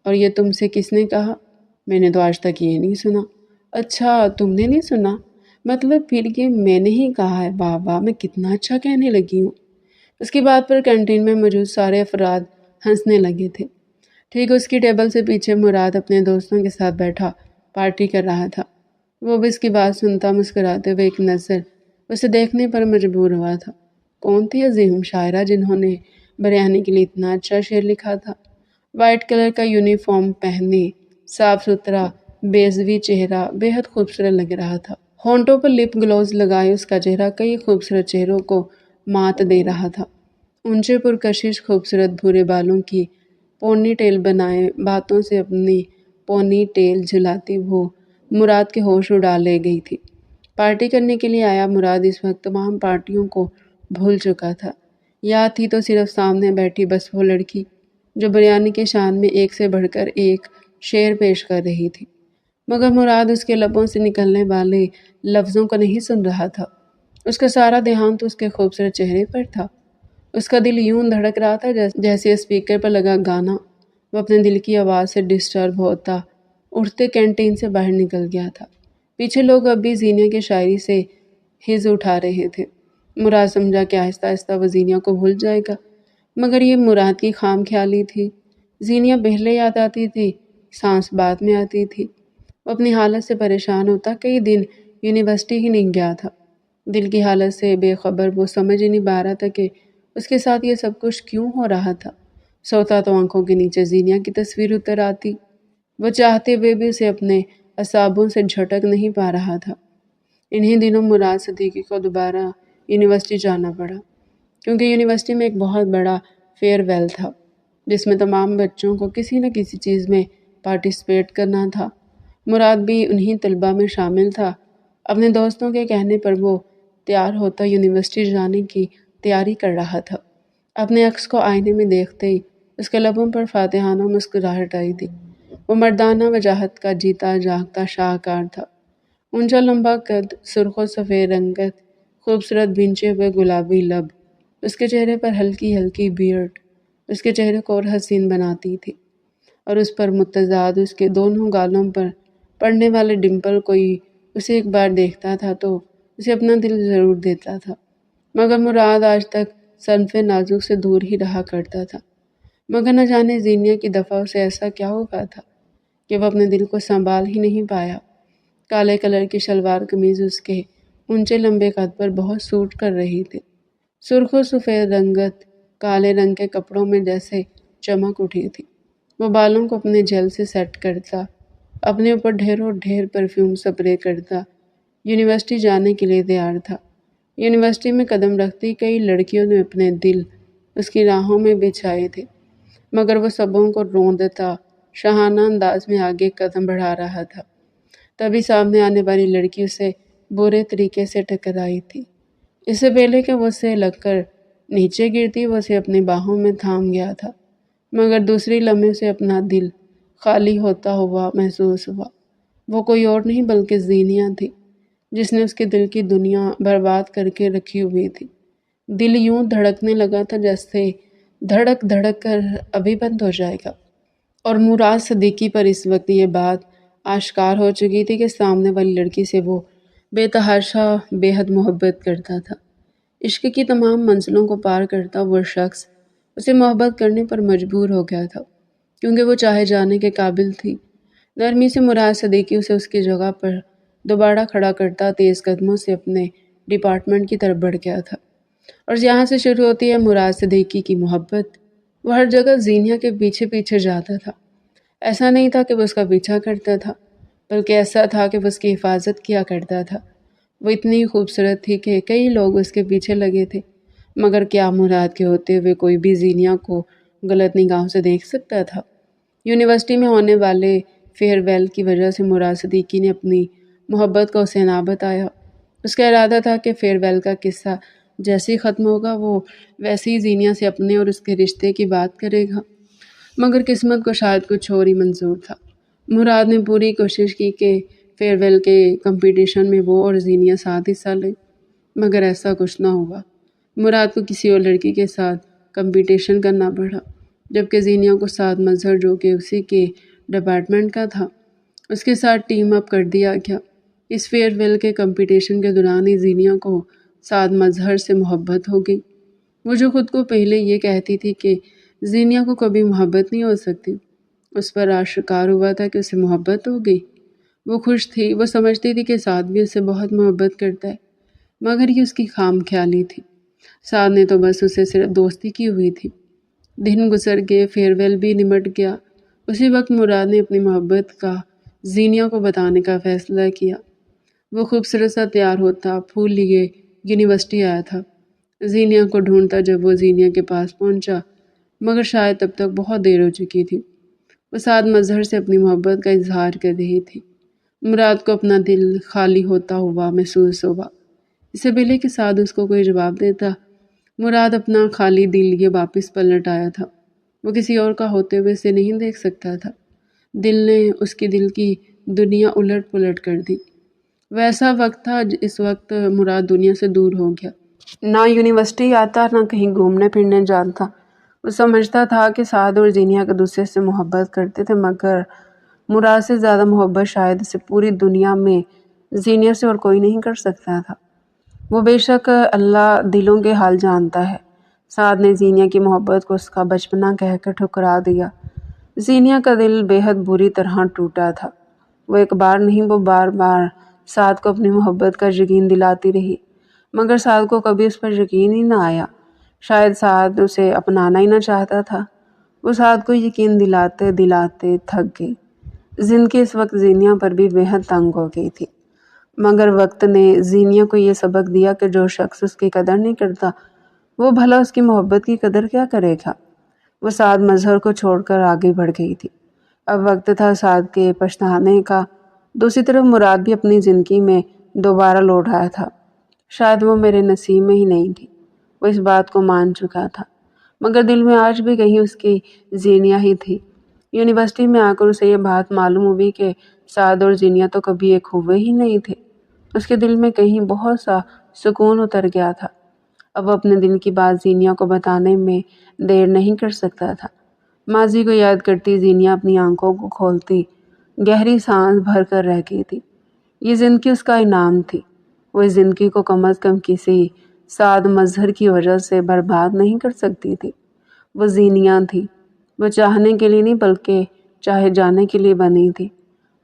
اور یہ تم سے کس نے کہا؟ میں نے تو آج تک یہ نہیں سنا۔ اچھا، تم نے نہیں سنا؟ مطلب پھر یہ میں نے ہی کہا ہے؟ واہ واہ، میں کتنا اچھا کہنے لگی ہوں۔ اس کی بات پر کینٹین میں موجود سارے افراد ہنسنے لگے تھے۔ ٹھیک اس کی ٹیبل سے پیچھے مراد اپنے دوستوں کے ساتھ بیٹھا پارٹی کر رہا تھا۔ وہ بھی اس کی بات سنتا مسکراتے ہوئے ایک نظر اسے دیکھنے پر مجبور ہوا تھا۔ کون تھی عظیم شاعرہ جنہوں نے بریانی کے لیے اتنا اچھا شعر لکھا تھا؟ وائٹ کلر کا یونیفارم پہنے صاف ستھرا بیضوی چہرہ بے حد خوبصورت لگ رہا تھا۔ ہونٹوں پر لپ گلوز لگائے اس کا چہرہ کئی خوبصورت چہروں کو مات دے رہا تھا۔ اونچے پرکشش خوبصورت بھورے بالوں کی پونی ٹیل بنائے باتوں سے اپنی پونی ٹیل جھلاتی وہ مراد کے ہوش اڑا لے گئی تھی۔ پارٹی کرنے کے لیے آیا مراد اس وقت تمام پارٹیوں کو بھول چکا تھا۔ یاد تھی تو صرف سامنے بیٹھی بس وہ لڑکی جو بریانی کے شان میں ایک سے بڑھ کر ایک شعر پیش کر رہی تھی، مگر مراد اس کے لبوں سے نکلنے والے لفظوں کو نہیں سن رہا تھا۔ اس کا سارا دھیان تو اس کے خوبصورت چہرے پر تھا۔ اس کا دل یوں دھڑک رہا تھا جیسے اسپیکر پر لگا گانا وہ اپنے دل کی آواز سے ڈسٹرب ہوتا اٹھتے کینٹین سے باہر نکل گیا تھا۔ پیچھے لوگ اب بھی زینیا کی شاعری سے ہز اٹھا رہے تھے۔ مراد سمجھا کہ آہستہ آہستہ وہ زینیا کو بھول جائے گا، مگر یہ مراد کی خام خیالی تھی۔ زینیا پہلے یاد آتی تھی، سانس بعد میں آتی تھی۔ وہ اپنی حالت سے پریشان ہوتا، کئی دن یونیورسٹی ہی نہیں گیا تھا۔ دل کی حالت سے بے خبر وہ سمجھ ہی نہیں پا رہا تھا کہ اس کے ساتھ یہ سب کچھ کیوں ہو رہا تھا۔ سوتا تو آنکھوں کے نیچے زینیا کی تصویر اتر آتی، وہ چاہتے ہوئے بھی اسے اپنے اعصابوں سے جھٹک نہیں پا رہا تھا۔ انہی دنوں مراد صدیقی کو دوبارہ یونیورسٹی جانا پڑا، کیونکہ یونیورسٹی میں ایک بہت بڑا فیئر ویل تھا جس میں تمام بچوں کو کسی نہ کسی چیز میں پارٹیسپیٹ کرنا تھا۔ مراد بھی انہی طلباء میں شامل تھا۔ اپنے دوستوں کے کہنے پر وہ تیار ہوتا یونیورسٹی جانے کی تیاری کر رہا تھا۔ اپنے عکس کو آئینے میں دیکھتے ہی اس کے لبوں پر فاتحانہ مسکراہٹ آئی تھی۔ وہ مردانہ وجاہت کا جیتا جاگتا شاہکار تھا۔ اونچا لمبا قد، سرخ و سفید رنگت، خوبصورت بھنچے ہوئے گلابی لب، اس کے چہرے پر ہلکی ہلکی بیئرڈ اس کے چہرے کو اور حسین بناتی تھی، اور اس پر متضاد اس کے دونوں گالوں پر پڑنے والے ڈمپل کوئی اسے ایک بار دیکھتا تھا تو اسے اپنا دل ضرور دیتا تھا، مگر مراد آج تک صنف نازک سے دور ہی رہا کرتا تھا۔ مگر نہ جانے زینیا کی دفعہ اسے ایسا کیا ہوا تھا کہ وہ اپنے دل کو سنبھال ہی نہیں پایا۔ کالے کلر کی شلوار قمیض اس کے اونچے لمبے قد پر بہت سوٹ کر رہی تھی۔ سرخ و سفید رنگت کالے رنگ کے کپڑوں میں جیسے چمک اٹھی تھی۔ وہ بالوں کو اپنے جیل سے سیٹ کرتا، اپنے اوپر ڈھیروں ڈھیر پرفیوم سپرے کرتا یونیورسٹی جانے کے لیے تیار تھا۔ یونیورسٹی میں قدم رکھتی کئی لڑکیوں نے اپنے دل اس کی راہوں میں بچھائے تھے، مگر وہ سبوں کو روندتا شاہانہ انداز میں آگے قدم بڑھا رہا تھا۔ تبھی سامنے آنے والی لڑکی اسے برے طریقے سے ٹکرائی تھی۔ اس سے پہلے کہ وہ اسے لگ کر نیچے گرتی، وہ اسے اپنی باہوں میں تھام گیا تھا، مگر دوسری لمحے سے اپنا دل خالی ہوتا ہوا محسوس ہوا۔ وہ کوئی اور نہیں بلکہ زینیہ تھی، جس نے اس کے دل کی دنیا برباد کر کے رکھی ہوئی تھی۔ دل یوں دھڑکنے لگا تھا جیسے دھڑک دھڑک کر ابھی بند ہو جائے گا۔ اور مراد صدیقی پر اس وقت یہ بات آشکار ہو چکی تھی کہ سامنے والی لڑکی سے وہ بے تحاشا بے حد محبت کرتا تھا۔ عشق کی تمام منزلوں کو پار کرتا وہ شخص اسے محبت کرنے پر مجبور ہو گیا تھا، کیونکہ وہ چاہے جانے کے قابل تھی۔ نرمی سے مراد صدیقی اسے اس کی جگہ پر دوبارہ کھڑا کرتا تیز قدموں سے اپنے ڈپارٹمنٹ کی طرف بڑھ گیا تھا۔ اور یہاں سے شروع ہوتی ہے مراد صدیقی کی محبت۔ وہ ہر جگہ زینیہ کے پیچھے پیچھے جاتا تھا۔ ایسا نہیں تھا کہ وہ اس کا پیچھا کرتا تھا، بلکہ ایسا تھا کہ وہ اس کی حفاظت کیا کرتا تھا۔ وہ اتنی خوبصورت تھی کہ کئی لوگ اس کے پیچھے لگے تھے، مگر کیا مراد کے ہوتے ہوئے کوئی بھی زینیہ کو غلط نگاہوں سے دیکھ سکتا تھا؟ یونیورسٹی میں ہونے والے فیئر ویل کی وجہ سے مراد صدیقی نے اپنی محبت کا اسے نہ بتایا۔ اس کا ارادہ تھا کہ فیئر ویل کا قصہ جیسے ہی ختم ہوگا وہ ویسے ہی زینیہ سے اپنے اور اس کے رشتے کی بات کرے گا، مگر قسمت کو شاید کچھ اور ہی منظور تھا۔ مراد نے پوری کوشش کی کہ فیئر ویل کے کمپٹیشن میں وہ اور زینیہ ساتھ حصہ لیں، مگر ایسا کچھ نہ ہوا۔ مراد کو کسی اور لڑکی کے ساتھ کمپٹیشن کرنا پڑا، جبکہ زینیہ کو سعد مظہر جو کہ اسی کے ڈپارٹمنٹ کا تھا، اس کے ساتھ ٹیم اپ کر دیا گیا۔ اس فیئر ویل کے کمپٹیشن کے دوران ہی زینیہ کو سعد مظہر سے محبت ہو گئی۔ وہ جو خود کو پہلے یہ کہتی تھی کہ زینیہ کو کبھی محبت نہیں ہو سکتی، اس پر آشکار ہوا تھا کہ اسے محبت ہو گئی۔ وہ خوش تھی، وہ سمجھتی تھی کہ سعد بھی اسے بہت محبت کرتا ہے، مگر یہ اس کی خام خیالی تھی۔ سعد نے تو بس اسے صرف دوستی کی ہوئی تھی۔ دن گزر گئے، فیئر ویل بھی نمٹ گیا۔ اسی وقت مراد نے اپنی محبت کا زینیہ کو بتانے کا فیصلہ کیا۔ وہ خوبصورت سا تیار ہوتا پھول لیے یونیورسٹی آیا تھا، زینیہ کو ڈھونڈتا۔ جب وہ زینیہ کے پاس پہنچا، مگر شاید تب تک بہت دیر ہو چکی تھی، وہ سعد مظہر سے اپنی محبت کا اظہار کر رہی تھی۔ مراد کو اپنا دل خالی ہوتا ہوا محسوس ہوا۔ اس سے پہلے کہ سعد اس کو کوئی جواب دیتا، مراد اپنا خالی دل لیے واپس پلٹ آیا تھا۔ وہ کسی اور کا ہوتے ہوئے اسے نہیں دیکھ سکتا تھا۔ دل نے اس کی دل کی دنیا الٹ پلٹ کر دی۔ وہ ایسا وقت تھا، اس وقت مراد دنیا سے دور ہو گیا۔ نہ یونیورسٹی آتا، نہ کہیں گھومنے پھرنے جاتا۔ وہ سمجھتا تھا کہ سعد اور زینیہ ایک دوسرے سے محبت کرتے تھے، مگر مراد سے زیادہ محبت شاید اسے پوری دنیا میں زینیہ سے اور کوئی نہیں کر سکتا تھا۔ وہ بے شک اللہ دلوں کے حال جانتا ہے۔ سعد نے زینیہ کی محبت کو اس کا بچپنا کہہ کر ٹھکرا دیا۔ زینیہ کا دل بے حد بری طرح ٹوٹا تھا۔ وہ ایک بار نہیں، وہ بار بار سعد کو اپنی محبت کا یقین دلاتی رہی، مگر سعد کو کبھی اس پر یقین ہی نہ آیا۔ شاید سعد اسے اپنانا ہی نہ چاہتا تھا۔ وہ سعد کو یقین دلاتے دلاتے تھک گئی۔ زندگی اس وقت زینیہ پر بھی بے حد تنگ ہو گئی تھی، مگر وقت نے زینیہ کو یہ سبق دیا کہ جو شخص اس کی قدر نہیں کرتا، وہ بھلا اس کی محبت کی قدر کیا کرے گا۔ وہ سعد مظہر کو چھوڑ کر آگے بڑھ گئی تھی۔ اب وقت تھا سعد کے پچھتانے کا۔ دوسری طرف مراد بھی اپنی زندگی میں دوبارہ لوٹ آیا تھا۔ شاید وہ میرے نصیب میں ہی نہیں تھی، وہ اس بات کو مان چکا تھا، مگر دل میں آج بھی کہیں اس کی زینیہ ہی تھی۔ یونیورسٹی میں آ کر اسے یہ بات معلوم ہوئی کہ سعد اور زینیہ تو کبھی ایک ہوئے ہی نہیں تھے۔ اس کے دل میں کہیں بہت سا سکون اتر گیا تھا۔ اب وہ اپنے دل کی بات زینیہ کو بتانے میں دیر نہیں کر سکتا تھا۔ ماضی کو یاد کرتی زینیہ اپنی آنکھوں کو کھولتی گہری سانس بھر کر رہ گئی تھی۔ یہ زندگی اس کا انعام تھی۔ وہ اس زندگی کو کم از کم کسی سعد مظہر کی وجہ سے برباد نہیں کر سکتی تھی۔ وہ زینیہ تھی۔ وہ چاہنے کے لیے نہیں بلکہ چاہے جانے کے لیے بنی تھی۔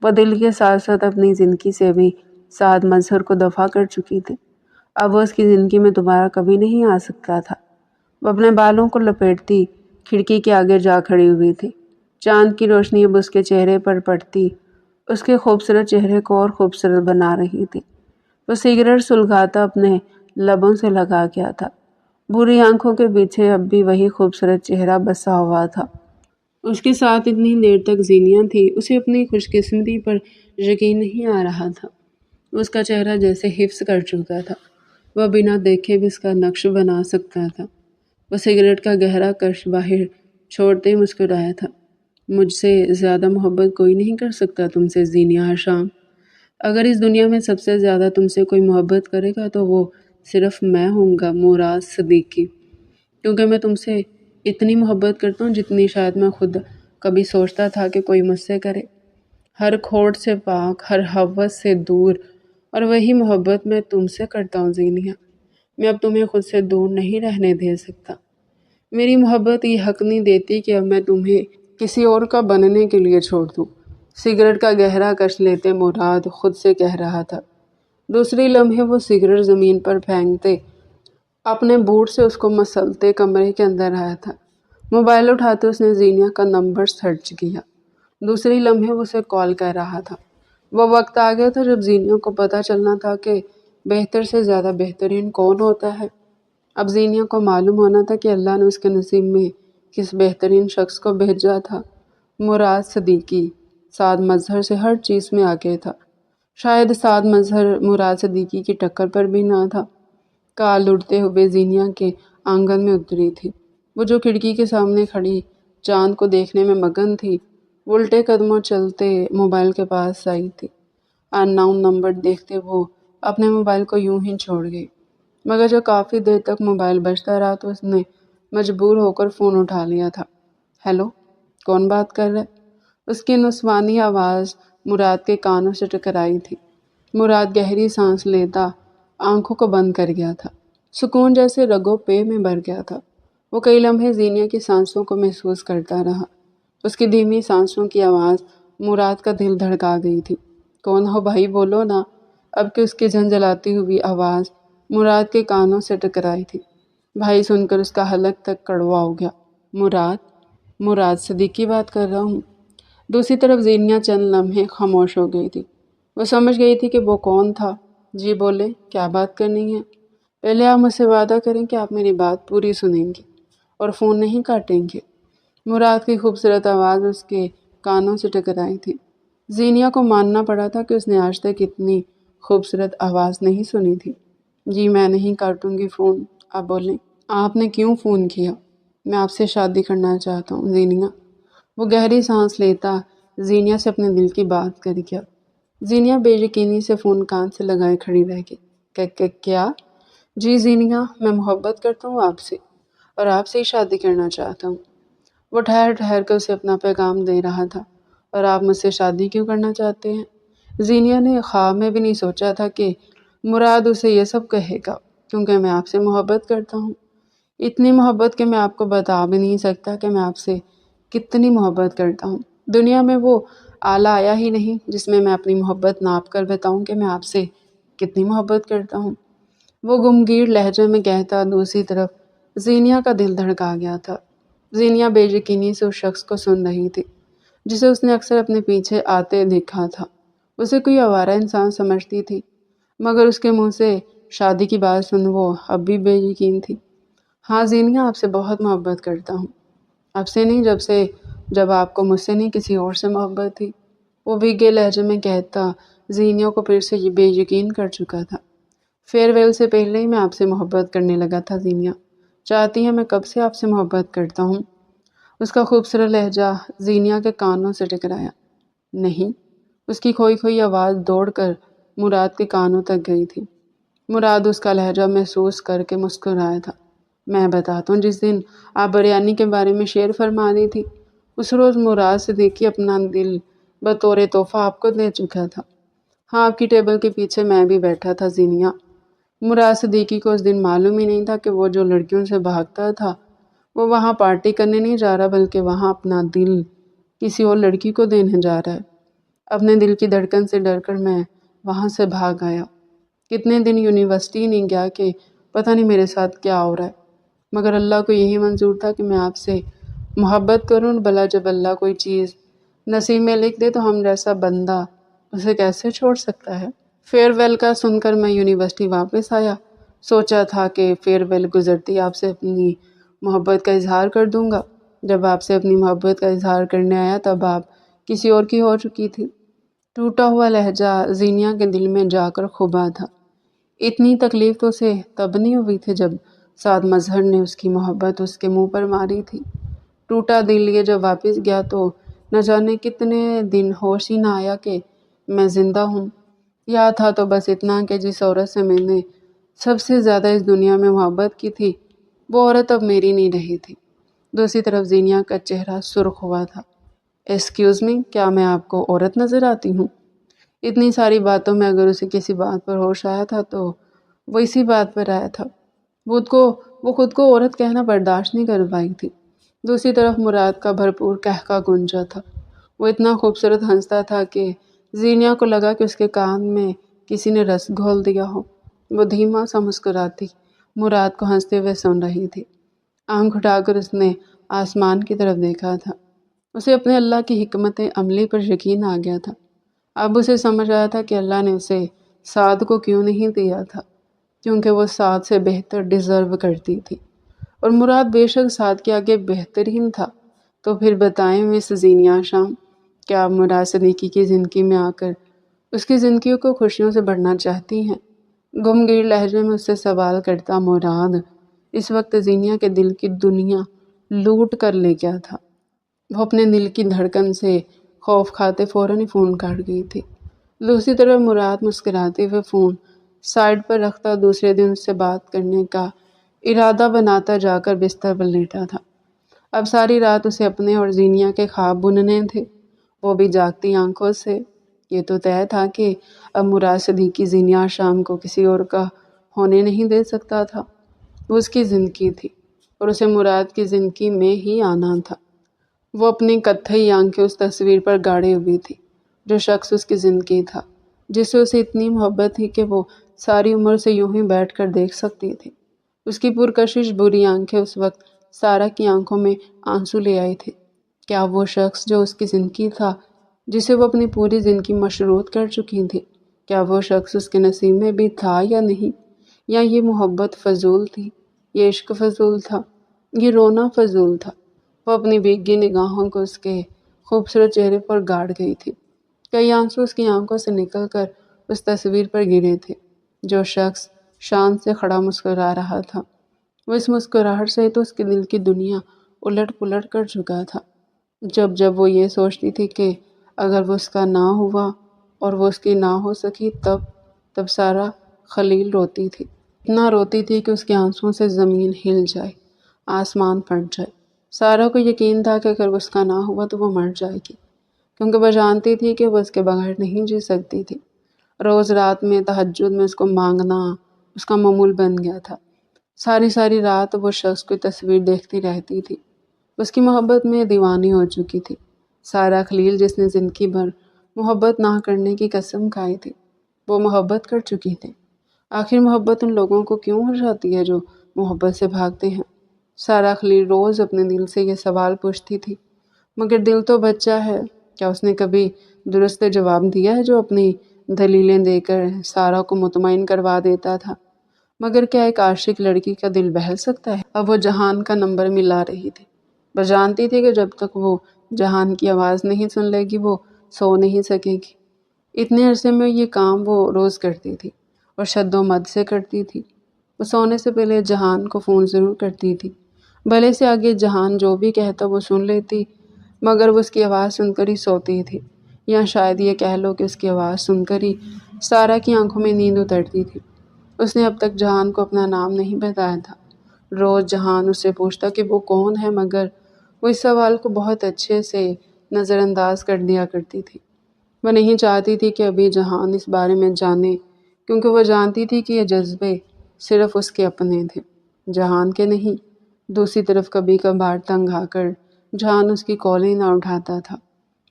وہ دل کے ساتھ ساتھ اپنی زندگی سے بھی سعد مظہر کو دفع کر چکی تھی۔ اب وہ اس کی زندگی میں دوبارہ کبھی نہیں آ سکتا تھا۔ وہ اپنے بالوں کو لپیٹتی کھڑکی کے آگے جا کھڑی ہوئی تھی۔ چاند کی روشنی اب اس کے چہرے پر پڑتی اس کے خوبصورت چہرے کو اور خوبصورت بنا رہی تھی۔ وہ سگریٹ سلگاتا اپنے لبوں سے لگا گیا تھا۔ بری آنکھوں کے پیچھے اب بھی وہی خوبصورت چہرہ بسا ہوا تھا۔ اس کے ساتھ اتنی دیر تک زینیہ تھی، اسے اپنی خوش قسمتی پر یقین نہیں آ رہا تھا۔ اس کا چہرہ جیسے حفظ کر چکا تھا، وہ بنا دیکھے بھی اس کا نقش بنا سکتا تھا۔ وہ سگریٹ کا گہرا کش باہر چھوڑتے مسکرایا تھا۔ مجھ سے زیادہ محبت کوئی نہیں کر سکتا تم سے زینیہ حشام۔ اگر اس دنیا میں سب سے زیادہ تم سے کوئی محبت کرے گا تو وہ صرف میں ہوں گا، مراد صدیقی، کیونکہ میں تم سے اتنی محبت کرتا ہوں جتنی شاید میں خود کبھی سوچتا تھا کہ کوئی مجھ سے کرے۔ ہر کھوٹ سے پاک، ہر ہوس سے دور، اور وہی محبت میں تم سے کرتا ہوں زینیہ۔ میں اب تمہیں خود سے دور نہیں رہنے دے سکتا۔ میری محبت یہ حق نہیں دیتی کہ اب میں تمہیں کسی اور کا بننے کے لیے چھوڑ دوں۔ سگریٹ کا گہرا کش لیتے مراد خود سے کہہ رہا تھا۔ دوسری لمحے وہ سگریٹ زمین پر پھینکتے اپنے بوٹ سے اس کو مسلتے کمرے کے اندر آیا تھا۔ موبائل اٹھاتے اس نے زینیہ کا نمبر سرچ کیا۔ دوسری لمحے وہ اسے کال کر رہا تھا۔ وہ وقت آ گیا تھا جب زینیہ کو پتہ چلنا تھا کہ بہتر سے زیادہ بہترین کون ہوتا ہے۔ اب زینیہ کو معلوم ہونا تھا کہ اللہ نے اس کے نصیب میں کس بہترین شخص کو بھیجا تھا۔ مراد صدیقی سعد مظہر سے ہر چیز میں آگے تھا۔ شاید سعد مظہر مراد صدیقی کی ٹکر پر بھی نہ تھا۔ کال اڑتے ہوئے زینیہ کے آنگن میں اتری تھی۔ وہ جو کھڑکی کے سامنے کھڑی چاند کو دیکھنے میں مگن تھی، وہ الٹے قدموں چلتے موبائل کے پاس آئی تھی۔ ان نون نمبر دیکھتے وہ اپنے موبائل کو یوں ہی چھوڑ گئی، مگر جو کافی دیر تک موبائل بجتا رہا تو اس نے مجبور ہو کر فون اٹھا لیا تھا۔ ہیلو، کون بات کر رہا ہے؟ اس کی نسوانی آواز مراد کے کانوں سے ٹکرائی تھی۔ مراد گہری سانس لیتا آنکھوں کو بند کر گیا تھا۔ سکون جیسے رگوں پے میں بھر گیا تھا۔ وہ کئی لمحے زینیہ کی سانسوں کو محسوس کرتا رہا۔ اس کی دھیمی سانسوں کی آواز مراد کا دل دھڑکا گئی تھی۔ کون ہو بھائی، بولو نا۔ اب کہ اس کی جھنجھلاتی ہوئی آواز مراد کے کانوں سے ٹکرائی تھی۔ بھائی سن کر اس کا حلق تک کڑوا ہو گیا۔ مراد صدیقی بات کر رہا ہوں۔ دوسری طرف زینیہ چند لمحے خاموش ہو گئی تھی۔ وہ سمجھ گئی تھی کہ وہ کون تھا۔ جی بولے، کیا بات کرنی ہے؟ پہلے آپ مجھ سے وعدہ کریں کہ آپ میری بات پوری سنیں گے اور فون نہیں کاٹیں گے۔ مراد کی خوبصورت آواز اس کے کانوں سے ٹکرائی تھی۔ زینیہ کو ماننا پڑا تھا کہ اس نے آج تک اتنی خوبصورت آواز نہیں سنی تھی۔ جی میں نہیں کاٹوں گی فون، آپ بولیں، آپ نے کیوں فون کیا؟ میں آپ سے شادی کرنا چاہتا ہوں زینیہ۔ وہ گہری سانس لیتا زینیہ سے اپنے دل کی بات کر گیا۔ زینیہ بے یقینی سے فون کان سے لگائے کھڑی رہ گئی۔ کیا؟ جی زینیہ، میں محبت کرتا ہوں آپ سے، اور آپ سے ہی شادی کرنا چاہتا ہوں۔ وہ ٹھہر ٹھہر کر اسے اپنا پیغام دے رہا تھا۔ اور آپ مجھ سے شادی کیوں کرنا چاہتے ہیں؟ زینیہ نے خواب میں بھی نہیں سوچا تھا کہ مراد اسے یہ سب کہے گا، کیونکہ میں آپ سے محبت کرتا ہوں۔ اتنی محبت کہ میں آپ کو بتا بھی نہیں سکتا کہ میں آپ سے کتنی محبت کرتا ہوں۔ دنیا میں وہ آلہ آیا ہی نہیں جس میں اپنی محبت ناپ کر بتاؤں کہ میں آپ سے کتنی محبت کرتا ہوں۔ وہ گمگیر لہجے میں کہتا دوسری طرف زینیہ کا دل دھڑکا گیا تھا۔ زینیہ بے یقینی سے اس شخص کو سن رہی تھی جسے اس نے اکثر اپنے پیچھے آتے دیکھا تھا۔ اسے کوئی آوارہ انسان سمجھتی تھی، مگر اس کے منہ سے شادی کی بات سن وہ اب بھی بے یقین تھی۔ ہاں زینیہ، آپ سے بہت محبت کرتا ہوں۔ اب سے نہیں، جب آپ کو مجھ سے نہیں کسی اور سے محبت تھی، وہ بھیگے لہجے میں کہتا زینیہ کو پھر سے بے یقین کر چکا تھا۔ فیئر ویل سے پہلے ہی میں آپ سے محبت کرنے لگا تھا زینیہ۔ چاہتی ہیں میں کب سے آپ سے محبت کرتا ہوں؟ اس کا خوبصورت لہجہ زینیہ کے کانوں سے ٹکرایا۔ نہیں، اس کی کھوئی کھوئی آواز دوڑ کر مراد کے کانوں تک گئی تھی۔ مراد اس کا لہجہ محسوس کر کے مسکرایا تھا۔ میں بتاتا ہوں، جس دن آپ بریانی کے بارے میں شعر فرما رہی تھی، اس روز مراد صدیقی اپنا دل بطور تحفہ آپ کو دے چکا تھا۔ ہاں، آپ کی ٹیبل کے پیچھے میں بھی بیٹھا تھا زینیہ۔ مراد صدیقی کو اس دن معلوم ہی نہیں تھا کہ وہ جو لڑکیوں سے بھاگتا تھا وہ وہاں پارٹی کرنے نہیں جا رہا، بلکہ وہاں اپنا دل کسی اور لڑکی کو دینے جا رہا ہے۔ اپنے دل کی دھڑکن سے ڈر کر میں وہاں سے بھاگ آیا۔ کتنے دن یونیورسٹی نہیں گیا کہ پتہ نہیں میرے ساتھ کیا ہو رہا ہے، مگر اللہ کو یہی منظور تھا کہ میں آپ سے محبت کروں۔ بھلا جب اللہ کوئی چیز نصیب میں لکھ دے تو ہم جیسا بندہ اسے کیسے چھوڑ سکتا ہے؟ فیئر ویل کا سن کر میں یونیورسٹی واپس آیا۔ سوچا تھا کہ فیئر ویل گزرتی آپ سے اپنی محبت کا اظہار کر دوں گا۔ جب آپ سے اپنی محبت کا اظہار کرنے آیا تب آپ کسی اور کی ہو چکی تھی۔ ٹوٹا ہوا لہجہ زینیا کے دل میں جا کر کھبا تھا۔ اتنی تکلیف تو اسے تب نہیں ہوئی تھی جب سعد مظہر نے اس کی محبت اس کے منہ پر ماری تھی۔ ٹوٹا دل یہ جب واپس گیا تو نہ جانے کتنے دن ہوش ہی نہ آیا کہ میں زندہ ہوں۔ یاد تھا تو بس اتنا کہ جس عورت سے میں نے سب سے زیادہ اس دنیا میں محبت کی تھی وہ عورت اب میری نہیں رہی تھی۔ دوسری طرف زینیا کا چہرہ سرخ ہوا تھا۔ ایکسکیوز می، کیا میں آپ کو عورت نظر آتی ہوں؟ اتنی ساری باتوں میں اگر اسے کسی بات پر ہوش آیا تھا تو وہ اسی بات پر آیا تھا۔ وہ خود کو عورت کہنا برداشت نہیں کر پائی تھی۔ دوسری طرف مراد کا بھرپور قہقہ گونجا تھا۔ وہ اتنا خوبصورت ہنستا تھا کہ زینیا کو لگا کہ اس کے کان میں کسی نے رس گھول دیا ہو۔ وہ دھیما سا مسکراتی مراد کو ہنستے ہوئے سن رہی تھی۔ آنکھ اٹھا کر اس نے آسمان کی طرف دیکھا تھا۔ اسے اپنے اللہ کی حکمت عملی پر یقین آ گیا تھا۔ اب اسے سمجھ آیا تھا کہ اللہ نے اسے سعد کو کیوں نہیں دیا تھا، کیونکہ وہ سعد سے بہتر ڈیزرو کرتی تھی، اور مراد بے شک سعد کے آگے بہترین تھا۔ تو پھر بتائیں مس زینیا شام، کیا آپ مراد صدیقی کی زندگی میں آ کر اس کی زندگیوں کو خوشیوں سے بڑھنا چاہتی ہیں؟ گمگیر لہجے میں اس سے سوال کرتا مراد اس وقت زینیا کے دل کی دنیا لوٹ کر لے گیا تھا۔ وہ اپنے دل کی دھڑکن سے خوف کھاتے فوراً ہی فون کاٹ گئی تھی۔ دوسری طرف مراد مسکراتے ہوئے فون سائڈ پر رکھتا دوسرے دن اس سے بات کرنے کا ارادہ بناتا جا کر بستر پر لیٹا تھا۔ اب ساری رات اسے اپنے اور زینیا کے خواب بننے تھے، وہ بھی جاگتی آنکھوں سے۔ یہ تو طے تھا کہ اب مراد صدیقی زینیا شام کو کسی اور کا ہونے نہیں دے سکتا تھا۔ وہ اس کی زندگی تھی اور اسے مراد کی زندگی میں ہی آنا تھا۔ وہ اپنی کتھئی آنکھیں اس تصویر پر گاڑے ہوئی تھی، جو شخص اس کی زندگی تھا، جس سے اسے اتنی محبت تھی کہ وہ ساری عمر سے یوں ہی بیٹھ کر دیکھ سکتی تھی۔ اس کی پرکشش بری آنکھیں اس وقت سارا کی آنکھوں میں آنسو لے آئی تھی۔ کیا وہ شخص جو اس کی زندگی تھا، جسے وہ اپنی پوری زندگی مشروط کر چکی تھی، کیا وہ شخص اس کے نصیب میں بھی تھا یا نہیں؟ یا یہ محبت فضول تھی، یہ عشق فضول تھا، یہ رونا فضول تھا؟ وہ اپنی بھیگی نگاہوں کو اس کے خوبصورت چہرے پر گاڑ گئی تھی۔ کئی آنسو اس کی آنکھوں سے نکل کر اس تصویر پر گرے تھے۔ جو شخص شان سے کھڑا مسکرا رہا تھا، وہ اس مسکراہٹ سے تو اس کے دل کی دنیا الٹ پلٹ کر چکا تھا۔ جب وہ یہ سوچتی تھی کہ اگر وہ اس کا نہ ہوا اور وہ اس کی نہ ہو سکی تب سارا خلیل روتی تھی۔ اتنا روتی تھی کہ اس کے آنسوؤں سے زمین ہل جائے، آسمان پھٹ جائے۔ سارا کو یقین تھا کہ اگر وہ اس کا نہ ہوا تو وہ مر جائے گی، کیونکہ وہ جانتی تھی کہ وہ اس کے بغیر نہیں جی سکتی تھی۔ روز رات میں تہجد میں اس کو مانگنا اس کا معمول بن گیا تھا۔ ساری رات وہ شخص کی تصویر دیکھتی رہتی تھی، اس کی محبت میں دیوانی ہو چکی تھی۔ سارا خلیل جس نے زندگی بھر محبت نہ کرنے کی قسم کھائی تھی، وہ محبت کر چکی تھی۔ آخر محبت ان لوگوں کو کیوں ہو جاتی ہے جو محبت سے بھاگتے ہیں؟ سارا خلیل روز اپنے دل سے یہ سوال پوچھتی تھی، مگر دل تو بچہ ہے، کیا اس نے کبھی درست جواب دیا ہے جو اپنی دلیلیں دے کر سارا کو مطمئن کروا دیتا تھا؟ مگر کیا ایک عاشق لڑکی کا دل بہل سکتا ہے؟ اب وہ جہان کا نمبر ملا رہی تھی۔ وہ جانتی تھی کہ جب تک وہ جہان کی آواز نہیں سن لے گی وہ سو نہیں سکے گی۔ اتنے عرصے میں یہ کام وہ روز کرتی تھی اور شد و مد سے کرتی تھی۔ وہ سونے سے پہلے جہان کو فون ضرور کرتی تھی، بھلے سے آگے جہان جو بھی کہتا وہ سن لیتی، مگر وہ اس کی آواز سن کر ہی سوتی تھی، یا شاید یہ کہہ لو کہ اس کی آواز سن کر ہی سارا کی آنکھوں میں نیند اترتی تھی۔ اس نے اب تک جہان کو اپنا نام نہیں بتایا تھا۔ روز جہان اس سے پوچھتا کہ وہ کون ہے، مگر وہ اس سوال کو بہت اچھے سے نظر انداز کر دیا کرتی تھی۔ وہ نہیں چاہتی تھی کہ ابھی جہان اس بارے میں جانے، کیونکہ وہ جانتی تھی کہ یہ جذبے صرف اس کے اپنے تھے، جہان کے نہیں۔ دوسری طرف کبھی کبھار تنگ آ کر جہان اس کی کال ہی نہ اٹھاتا تھا،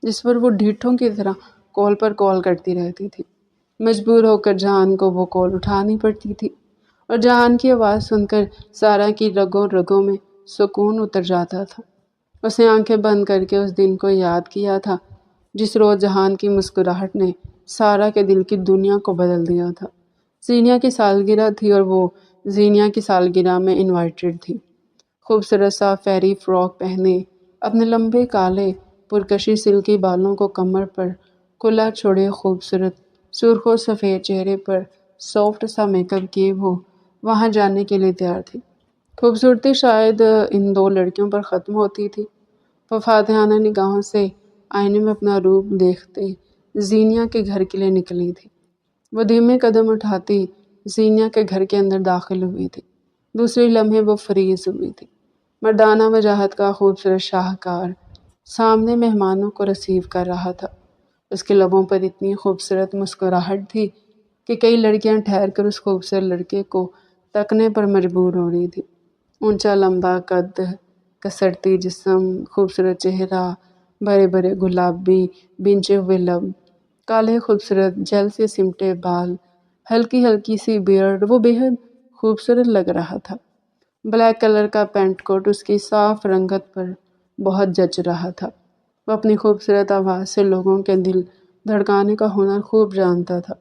جس پر وہ ڈھیٹوں کی طرح کال پر کال کرتی رہتی تھی۔ مجبور ہو کر جہان کو وہ کال اٹھانی پڑتی تھی، اور جہان کی آواز سن کر سارا کی رگوں میں سکون اتر جاتا تھا۔ اس نے آنکھیں بند کر کے اس دن کو یاد کیا تھا جس روز جہان کی مسکراہٹ نے سارا کے دل کی دنیا کو بدل دیا تھا۔ زینیا کی سالگرہ تھی اور وہ زینیا کی سالگرہ میں انوائٹڈ تھی۔ خوبصورت سا فیری فراک پہنے، اپنے لمبے کالے پرکشی سلکی بالوں کو کمر پر کھلا چھوڑے، خوبصورت سرخ و سفید چہرے پر سافٹ سا میک اپ کیے وہ وہاں جانے کے لیے تیار تھی۔ خوبصورتی شاید ان دو لڑکیوں پر ختم ہوتی تھی۔ وہ فاتحانہ نگاہوں سے آئینے میں اپنا روپ دیکھتے زینیا کے گھر کے لیے نکلی تھی۔ وہ دھیمے قدم اٹھاتی زینیا کے گھر کے اندر داخل ہوئی تھی۔ دوسرے لمحے وہ فریز ہوئی تھی۔ مردانہ وجاہت کا خوبصورت شاہکار سامنے مہمانوں کو ریسیو کر رہا تھا۔ اس کے لبوں پر اتنی خوبصورت مسکراہٹ تھی کہ کئی لڑکیاں ٹھہر کر اس خوبصورت لڑکے کو تکنے پر مجبور ہو رہی تھی۔ اونچا لمبا قد، کسرتی جسم، خوبصورت چہرہ، بڑے بڑے گلابی بنچے ہوئے لب، کالے خوبصورت جیل سے سمٹے بال، ہلکی ہلکی سی بیئرڈ، وہ بےحد خوبصورت لگ رہا تھا۔ بلیک کلر کا پینٹ کوٹ اس کی صاف رنگت پر بہت جچ رہا تھا۔ وہ اپنی خوبصورت آواز سے لوگوں کے دل دھڑکانے کا ہنر خوب جانتا تھا۔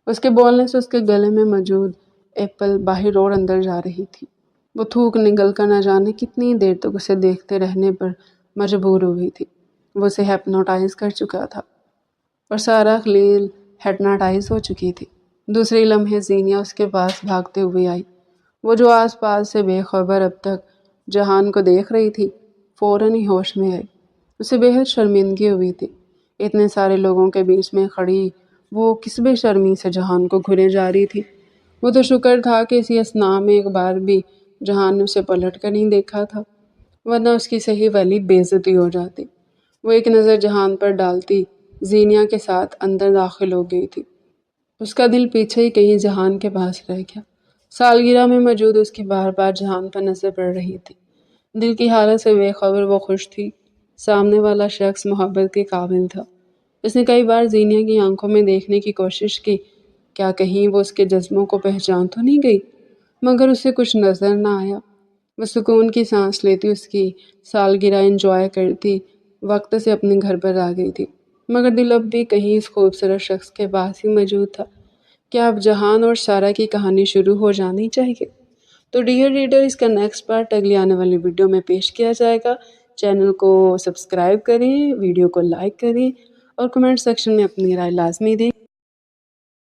اس کے بولنے سے اس کے گلے میں موجود ایپل باہر اور اندر جا رہی تھی۔ وہ تھوک نگل کر نہ جانے کتنی دیر تک اسے دیکھتے رہنے پر مجبور ہوئی تھی۔ وہ اسے ہیپنوٹائز کر چکا تھا اور سارا خلیل ہیپناٹائز ہو چکی تھی۔ دوسری لمحے زینیا اس کے پاس بھاگتے ہوئے آئی۔ وہ جو آس پاس سے بے خبر اب تک جہان کو دیکھ رہی تھی، فوراً ہی ہوش میں آئی۔ اسے بےحد شرمندگی ہوئی تھی۔ اتنے سارے لوگوں کے بیچ میں کھڑی وہ کس بے شرمی سے جہان کو گھرے جا رہی تھی۔ وہ تو شکر تھا کہ اسی اثناء میں ایک بار بھی جہان نے اسے پلٹ کر نہیں دیکھا تھا، ورنہ اس کی صحیح والی بے عزتی ہو جاتی۔ وہ ایک نظر جہان پر ڈالتی زینیا کے ساتھ اندر داخل ہو گئی تھی۔ اس کا دل پیچھے ہی کہیں جہان کے پاس رہ گیا۔ سالگرہ میں موجود اس کی بار بار جہان پر نظر پڑ رہی تھی۔ دل کی حالت سے بے خبر وہ خوش تھی۔ سامنے والا شخص محبت کے قابل تھا۔ اس نے کئی بار زینیا کی آنکھوں میں دیکھنے کی کوشش کی، کیا کہیں وہ اس کے جذبوں کو پہچان تو نہیں گئی، مگر اسے کچھ نظر نہ آیا۔ وہ سکون کی سانس لیتی، اس کی سالگرہ انجوائے کرتی، وقت سے اپنے گھر پر آ گئی تھی، مگر دل اب بھی کہیں اس خوبصورت شخص کے پاس ہی موجود تھا۔ کیا اب جہان اور سارا کی کہانی شروع ہو جانی چاہیے؟ تو ڈیئر ریڈر، اس کا نیکسٹ پارٹ اگلی آنے والی ویڈیو میں پیش کیا جائے گا۔ چینل کو سبسکرائب کریں، ویڈیو کو لائک کریں اور کمنٹ سیکشن میں اپنی رائے لازمی دیں۔